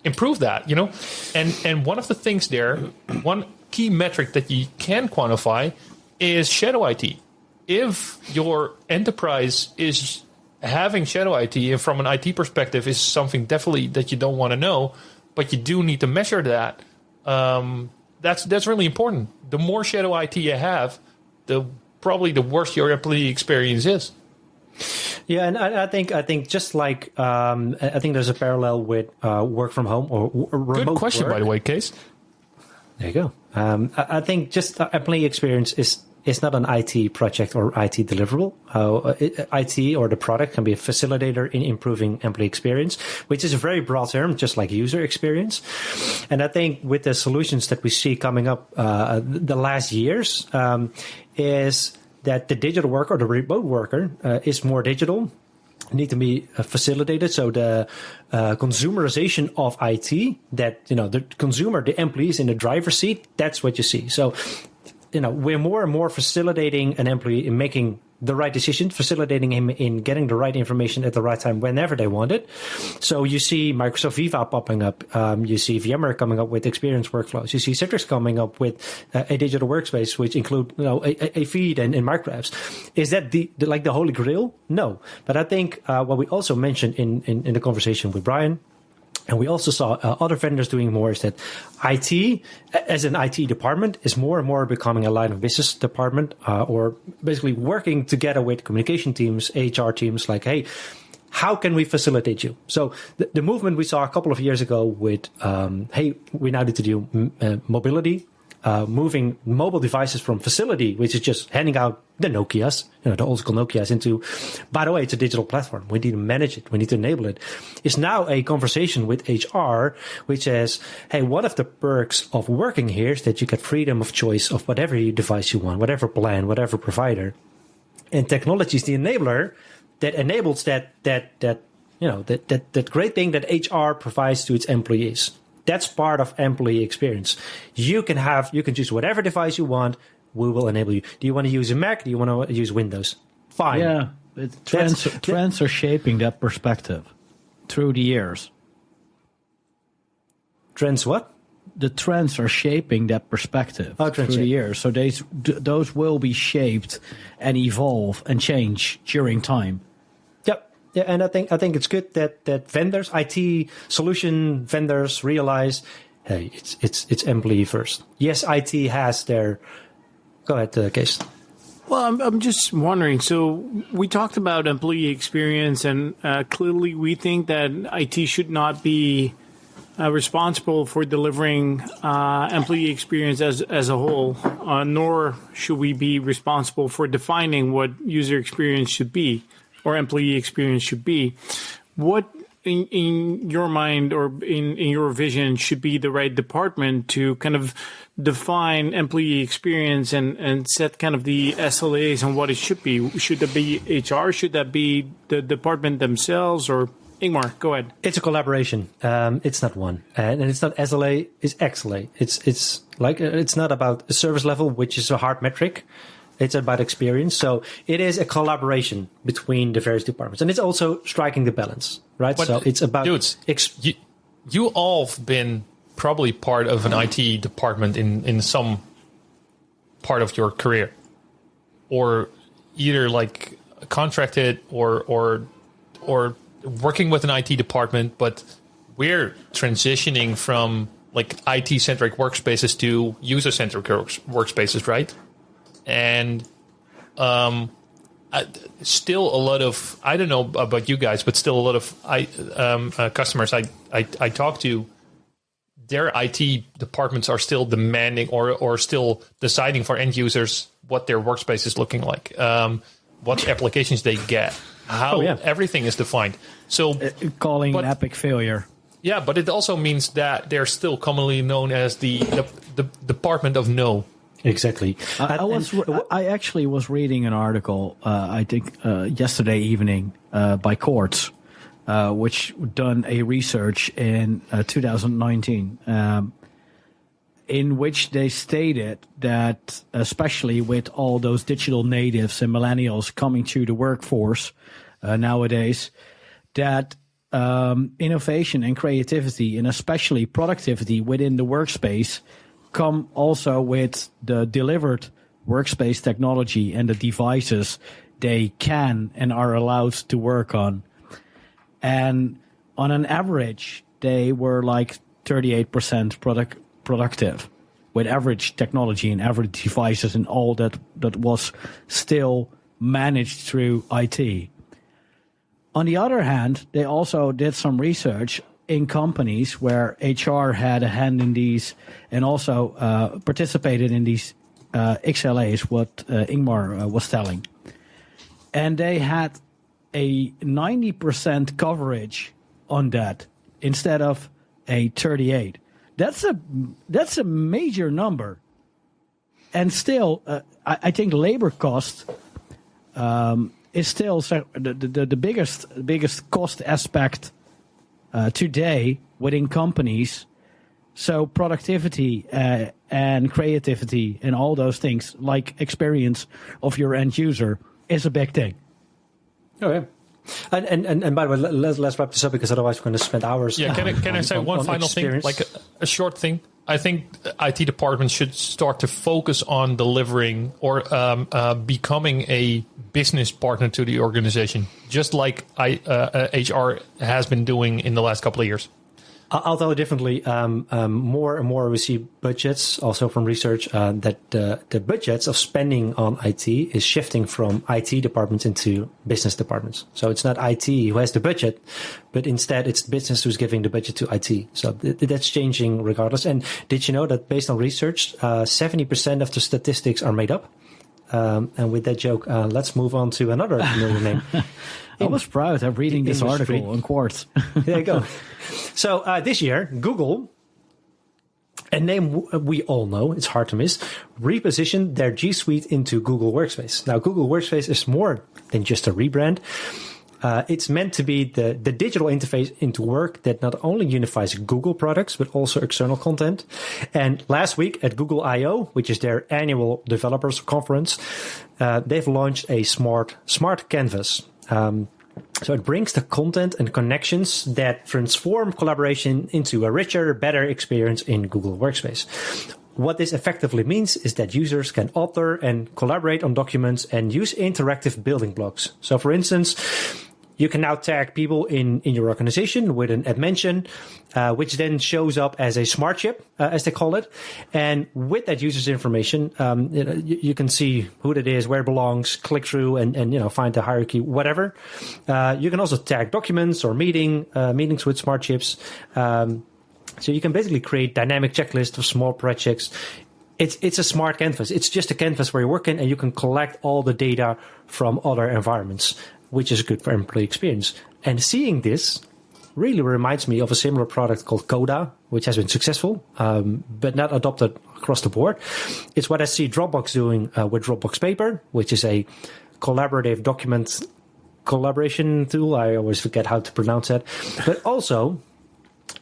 improve that. And one of the things there, one key metric that you can quantify is shadow IT. If your enterprise is having shadow IT, and from an IT perspective, is something definitely that you don't want to know, but you do need to measure that. That's really important. The more shadow IT you have, probably the worse your employee experience is. Yeah, and I think just like I think there's a parallel with work from home or remote. Good question, work. By the way, Case. There you go. I think just employee experience is not an IT project or IT deliverable. IT or the product can be a facilitator in improving employee experience, which is a very broad term, just like user experience. And I think with the solutions that we see coming up the last years is that the digital worker or the remote worker is more digital, need to be facilitated. So the consumerization of IT, that the consumer, the employees in the driver's seat, that's what you see. So we're more and more facilitating an employee in making the right decision, facilitating him in getting the right information at the right time whenever they want it. So you see Microsoft Viva popping up. You see VMware coming up with experience workflows. You see Citrix coming up with a digital workspace, which include a feed and microapps. Is that the holy grail? No. But I think what we also mentioned in the conversation with Brian, and we also saw other vendors doing more, is that IT, as an IT department, is more and more becoming a line of business department, or basically working together with communication teams, HR teams, like, hey, how can we facilitate you? So the movement we saw a couple of years ago with, hey, we now need to do mobility, moving mobile devices from facility, which is just handing out the Nokias, the old school Nokias, into, by the way, it's a digital platform. We need to manage it. We need to enable it. It's now a conversation with HR, which says, hey, one of the perks of working here is that you get freedom of choice of whatever device you want, whatever plan, whatever provider. And technology is the enabler that enables that great thing that HR provides to its employees. That's part of employee experience. You can choose whatever device you want. We will enable you. Do you want to use a Mac? Do you want to use Windows? Fine. Yeah, trends are shaping that perspective through the years. Trends what? The trends are shaping that perspective through the years. So those will be shaped and evolve and change during time. Yeah, and I think it's good that vendors, IT solution vendors, realize, hey, it's employee first. Yes, IT has their. Go ahead, Kees. Well, I'm just wondering. So we talked about employee experience, and clearly we think that IT should not be responsible for delivering employee experience as a whole, nor should we be responsible for defining what user experience should be or employee experience should be. What, in your mind or in your vision, should be the right department to kind of define employee experience and set kind of the SLAs on what it should be? Should that be HR? Should that be the department themselves? Or Ingmar, go ahead. It's a collaboration. It's not one, and it's not SLA. It's XLA. It's not about a service level, which is a hard metric. It's about experience. So it is a collaboration between the various departments. And it's also striking the balance, right? But so it's about... Dudes, you all have been probably part of an IT department in some part of your career. Or either like contracted or working with an IT department, but we're transitioning from like IT-centric workspaces to user-centric workspaces, right? And still a lot of, I don't know about you guys, but still a lot of customers I talk to, their IT departments are still demanding or still deciding for end users what their workspace is looking like, what applications they get, how everything is defined. So calling an epic failure. Yeah, but it also means that they're still commonly known as the department of no. Exactly. I actually was reading an article, I think yesterday evening, by Quartz, which done a research in 2019, in which they stated that, especially with all those digital natives and millennials coming to the workforce nowadays, that innovation and creativity, and especially productivity within the workspace, come also with the delivered workspace technology and the devices they can and are allowed to work on. And on an average, they were like 38% productive with average technology and average devices and all that was still managed through IT. On the other hand, they also did some research in companies where HR had a hand in these and also participated in these XLAs, what Ingmar was telling. And they had a 90% coverage on that instead of a 38. That's a major number. And still, I think labor cost is still the biggest cost aspect today within companies. So productivity and creativity and all those things, like experience of your end user, is a big thing. Oh yeah. And by the way, let's wrap this up because otherwise we're going to spend hours. Yeah, can I say one final thing, like a short thing? I think IT departments should start to focus on delivering or becoming a business partner to the organization, just like HR has been doing in the last couple of years. I'll tell you differently. More and more we see budgets, also from research, that the budgets of spending on IT is shifting from IT departments into business departments. So it's not IT who has the budget, but instead it's business who's giving the budget to IT. So that's changing regardless. And did you know that based on research, 70% of the statistics are made up? And with that joke, let's move on to another familiar name. I was proud of reading this article on Quartz. There you go. So this year, Google, a name we all know, it's hard to miss, repositioned their G Suite into Google Workspace. Now, Google Workspace is more than just a rebrand. It's meant to be the digital interface into work that not only unifies Google products, but also external content. And last week at Google I/O, which is their annual developers conference, they've launched a smart canvas. So it brings the content and connections that transform collaboration into a richer, better experience in Google Workspace. What this effectively means is that users can author and collaborate on documents and use interactive building blocks. So for instance, you can now tag people in your organization with an add mention, which then shows up as a smart chip, as they call it. And with that user's information, you can see who that is, where it belongs, click through and find the hierarchy, whatever. You can also tag documents or meetings with smart chips. So you can basically create dynamic checklists of small projects. It's a smart canvas. It's just a canvas where you're working and you can collect all the data from other environments, which is good for employee experience. And seeing this really reminds me of a similar product called Coda, which has been successful, but not adopted across the board. It's what I see Dropbox doing with Dropbox Paper, which is a collaborative document collaboration tool. I always forget how to pronounce that. But also,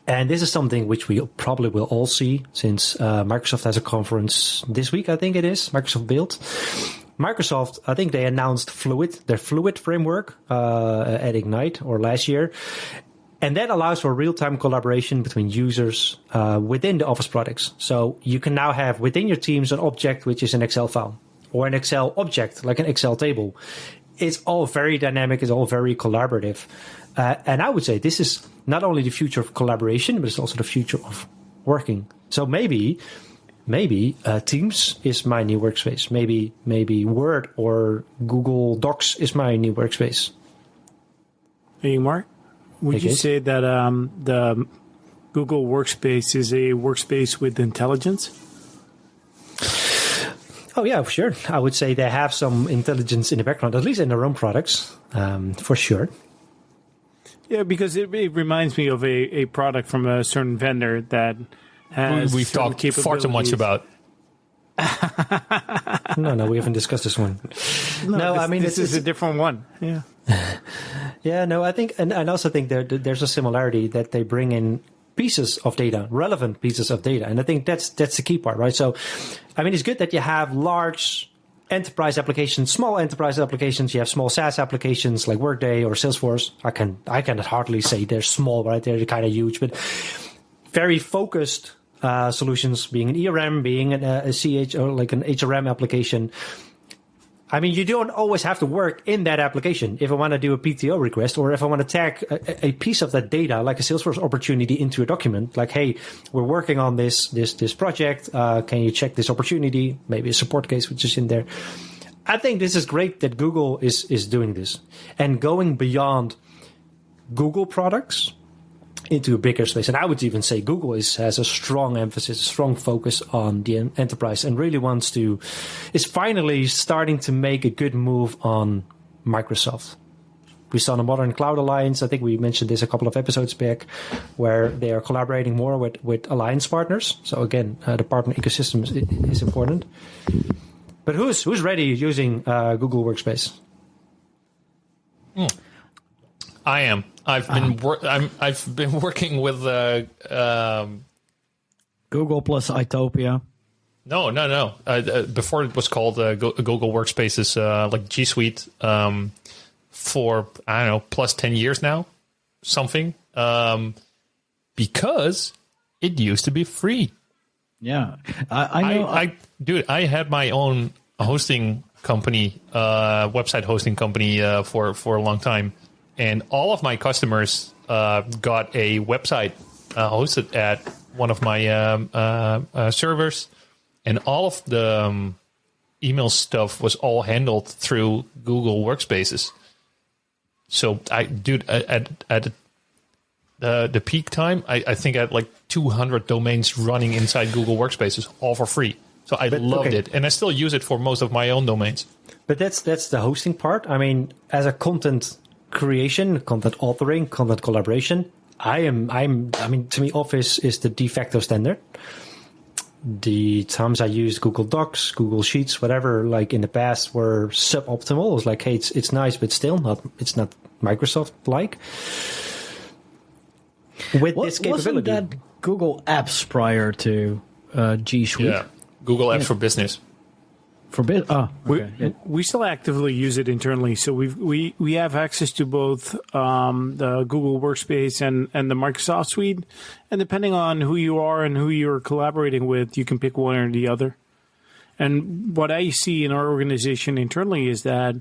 and this is something which we probably will all see since Microsoft has a conference this week, I think it is, Microsoft Build. Microsoft, I think they announced their Fluent framework at Ignite or last year. And that allows for real-time collaboration between users within the Office products. So you can now have within your teams an object which is an Excel file or an Excel object, like an Excel table. It's all very dynamic. It's all very collaborative. And I would say this is not only the future of collaboration, but it's also the future of working. So maybe Teams is my new workspace. Maybe Word or Google Docs is my new workspace. Hey, Mark, would you say that the Google Workspace is a workspace with intelligence? Oh, yeah, for sure. I would say they have some intelligence in the background, at least in their own products, for sure. Yeah, because it reminds me of a product from a certain vendor that has we've talked far too much about. No, we haven't discussed this one. This is a different one. Yeah. Yeah, no, I think, and I also think there's a similarity that they bring in pieces of data, relevant pieces of data. And I think that's the key part, right? So, I mean, it's good that you have large enterprise applications, small enterprise applications. You have small SaaS applications like Workday or Salesforce. I cannot hardly say they're small, right? They're kind of huge, but very focused solutions, being an ERM, being a CH or like an HRM application. I mean, you don't always have to work in that application. If I want to do a PTO request or if I want to tag a piece of that data, like a Salesforce opportunity into a document, like, hey, we're working on this project. Can you check this opportunity? Maybe a support case, which is in there. I think this is great that Google is doing this and going beyond Google products into a bigger space. And I would even say Google has a strong emphasis, a strong focus on the enterprise and really is finally starting to make a good move on Microsoft. We saw the Modern Cloud Alliance, I think we mentioned this a couple of episodes back, where they are collaborating more with alliance partners. So again, the partner ecosystem is important. But who's ready using Google Workspace? I am. I've been working with Google plus Itopia. No. Before it was called Google Workspaces, like G Suite, for I don't know, plus 10 years now, something, because it used to be free. Yeah, I know. Dude, I had my own hosting company, website hosting company for a long time, and all of my customers got a website hosted at one of my servers, and all of the email stuff was all handled through Google Workspaces. So at the peak time, I think I had like 200 domains running inside Google Workspaces, all for free. So I loved it, and I still use it for most of my own domains. But that's the hosting part. I mean, as a content creation, content authoring, content collaboration, I mean, to me, Office is the de facto standard. The times I used Google Docs, Google Sheets, whatever, like in the past, were suboptimal. It was like, hey, it's nice, but still it's not Microsoft-like. With this capability, wasn't that Google Apps prior to G Suite? Yeah, Google Apps for Business. We still actively use it internally, so we have access to both the Google Workspace and the Microsoft Suite, and depending on who you are and who you're collaborating with, you can pick one or the other. And what I see in our organization internally is that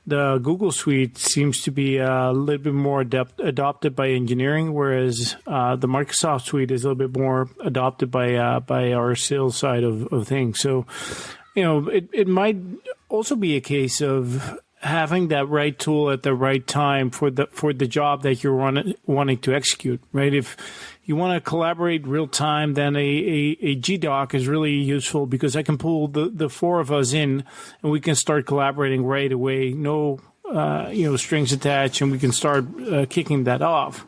the Google Suite seems to be a little bit more adopted by engineering, whereas the Microsoft Suite is a little bit more adopted by our sales side of things. So, you know, it might also be a case of having that right tool at the right time for the job that you're wanting to execute, right? If you want to collaborate real time, then a GDoc is really useful because I can pull the four of us in and we can start collaborating right away. No, strings attached, and we can start kicking that off.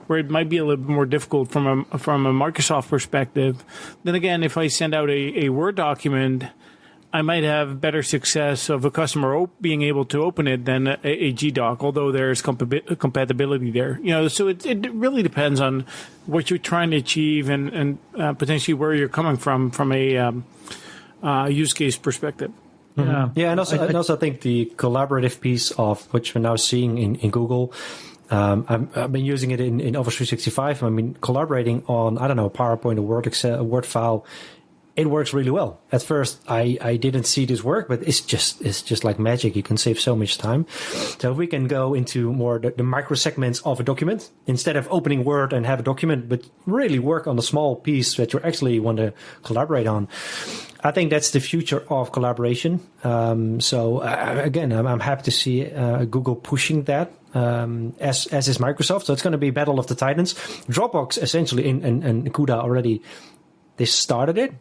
Where it might be a little bit more difficult from a Microsoft perspective. Then again, if I send out a Word document, I might have better success of a customer being able to open it than a GDoc, although there's compatibility there. You know, so it really depends on what you're trying to achieve and potentially where you're coming from a use case perspective. Mm-hmm. Yeah, and also I think the collaborative piece of which we're now seeing in Google. I've been using it in Office 365. I mean, collaborating on, I don't know, PowerPoint, a Word, Excel, a Word file. It works really well. At first, I didn't see this work, but it's just like magic. You can save so much time. So if we can go into more the micro segments of a document, instead of opening Word and have a document, but really work on the small piece that you actually want to collaborate on. I think that's the future of collaboration. Again, I'm happy to see Google pushing that. As is Microsoft. So it's going to be Battle of the Titans. Dropbox essentially and CUDA already, they started it.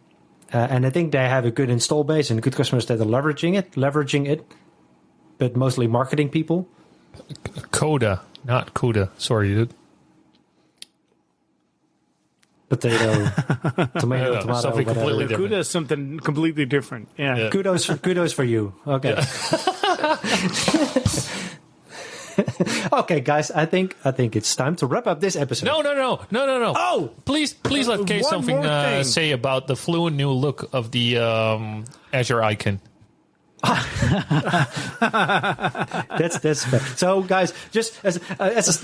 And I think they have a good install base and good customers that are leveraging it, but mostly marketing people. Coda, not CUDA. Sorry, dude. Potato, tomato, something completely different. CUDA is something completely different. Yeah. Kudos for you. Okay. Yeah. Okay, guys, I think it's time to wrap up this episode. No. Oh! Please let Kay something say about the fluent new look of the Azure icon. That's fair. So, guys, just as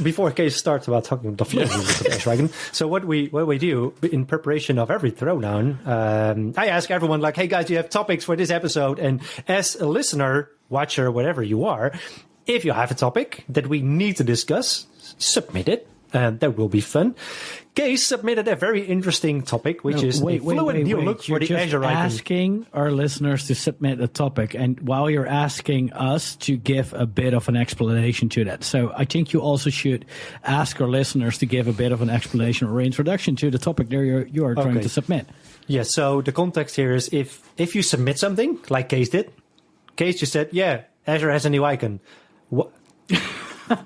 before Case starts about talking about the fluent of Azure icon. So what we do in preparation of every throwdown, I ask everyone like, hey guys, do you have topics for this episode? And as a listener, watcher, whatever you are, if you have a topic that we need to discuss, submit it. That will be fun. Case submitted a very interesting topic, which is a fluent new look for the Azure icon. You're asking our listeners to submit a topic, and while you're asking us to give a bit of an explanation to that. So I think you also should ask our listeners to give a bit of an explanation or introduction to the topic that you are trying to submit. Yeah, so the context here is if you submit something, like Case did, Case just said, yeah, Azure has a new icon. What?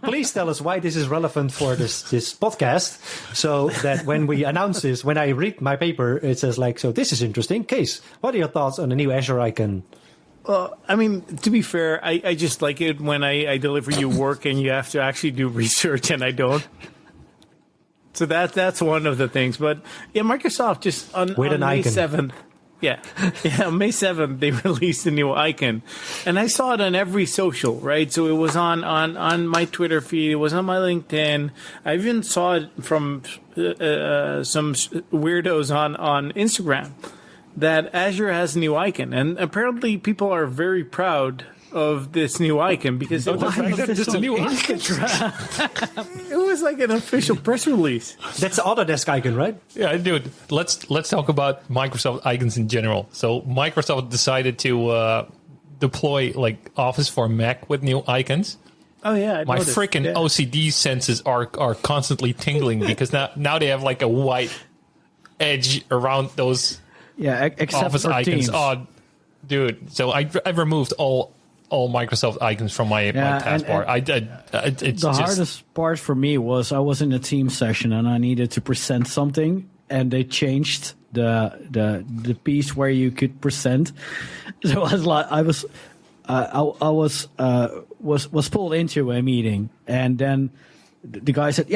Please tell us why this is relevant for this podcast, so that when we announce this, when I read my paper, it says like, so this is interesting. Case, what are your thoughts on the new Azure icon? Well, I mean, to be fair, I just like it when I deliver you work and you have to actually do research and I don't. So that's one of the things. But yeah, Microsoft just on May 7th. Yeah, on May 7th, they released a new icon. And I saw it on every social, right? So it was on my Twitter feed. It was on my LinkedIn. I even saw it from some weirdos on Instagram that Azure has a new icon. And apparently people are very proud of this new icon because it was just a new icon. it was like an official press release. That's the Autodesk icon, right? Yeah, dude. Let's talk about Microsoft icons in general. So Microsoft decided to deploy like Office for Mac with new icons. Oh yeah, my freaking OCD senses are constantly tingling because now they have like a white edge around those except Office for icons. Teams. Oh, dude. So I've removed all Microsoft icons from my taskbar. It's the just hardest part for me was I was in a team session and I needed to present something, and they changed the piece where you could present. So I was pulled into a meeting, and then the guy said,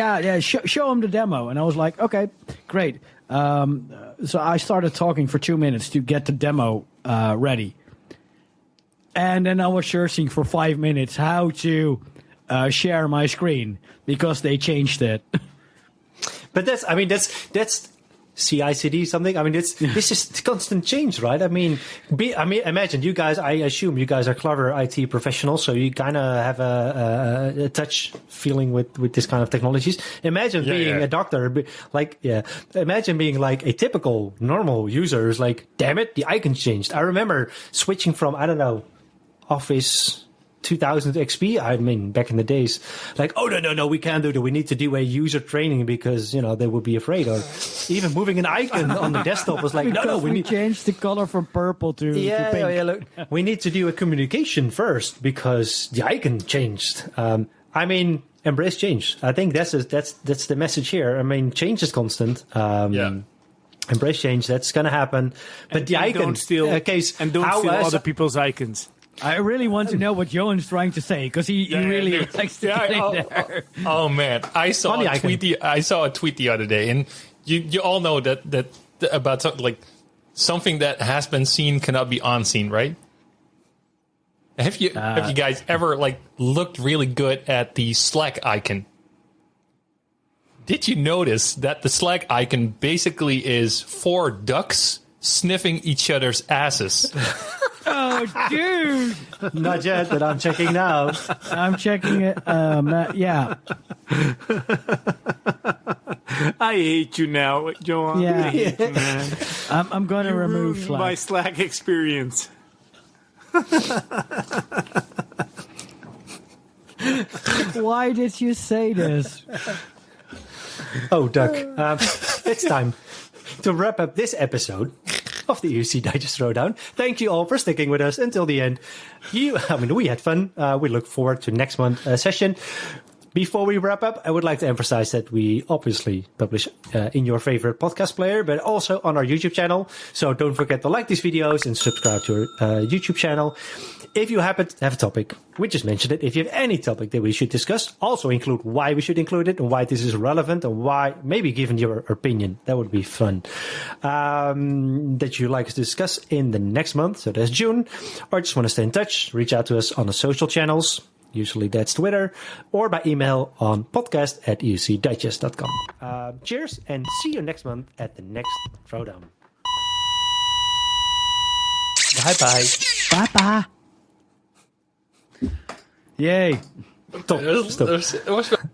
show him the demo, and I was like, okay, great. So I started talking for 2 minutes to get the demo ready. And then I was searching for 5 minutes how to share my screen because they changed it. But that's CI/CD something. I mean, this is constant change, right? I mean, imagine you guys. I assume you guys are clever IT professionals, so you kind of have a touch feeling with this kind of technologies. Imagine being a doctor, imagine being like a typical normal user is like, damn it, the icon changed. I remember switching from Office 2000 XP. I mean, back in the days, like, oh no, we can't do that. We need to do a user training because they would be afraid. Or even moving an icon on the desktop was like, no, we need to change the color from purple to pink. Look, we need to do a communication first because the icon changed. I mean, embrace change. I think that's the message here. I mean, change is constant. Embrace change. That's going to happen. But and the icon, don't steal other people's icons. I really want to know what Johan's trying to say because he really likes to get in there. Oh man, I saw a tweet the other day, and you all know that about something that has been seen cannot be unseen, right? Have you guys ever looked really good at the Slack icon? Did you notice that the Slack icon basically is 4 ducks sniffing each other's asses? Oh, dude! Not yet, but I'm checking now. I'm checking it. Yeah. I hate you now, Johan. Yeah. I hate you, man. I'm going to remove ruined Slack. my Slack experience. Why did you say this? Oh, Duck. It's time to wrap up this episode of the EUCdigest ThrowDown. Thank you all for sticking with us until the end. We had fun. We look forward to next month's session. Before we wrap up, I would like to emphasize that we obviously publish in your favorite podcast player, but also on our YouTube channel. So don't forget to like these videos and subscribe to our YouTube channel. If you happen to have a topic, we just mentioned it. If you have any topic that we should discuss, also include why we should include it and why this is relevant and why, maybe given your opinion, that would be fun. That you'd like us to discuss in the next month. So that's June. Or just want to stay in touch, reach out to us on the social channels. Usually that's Twitter, or by email on podcast@eucdigest.com. Cheers, and see you next month at the next Throwdown. Bye-bye. Bye-bye. Yay. Stop.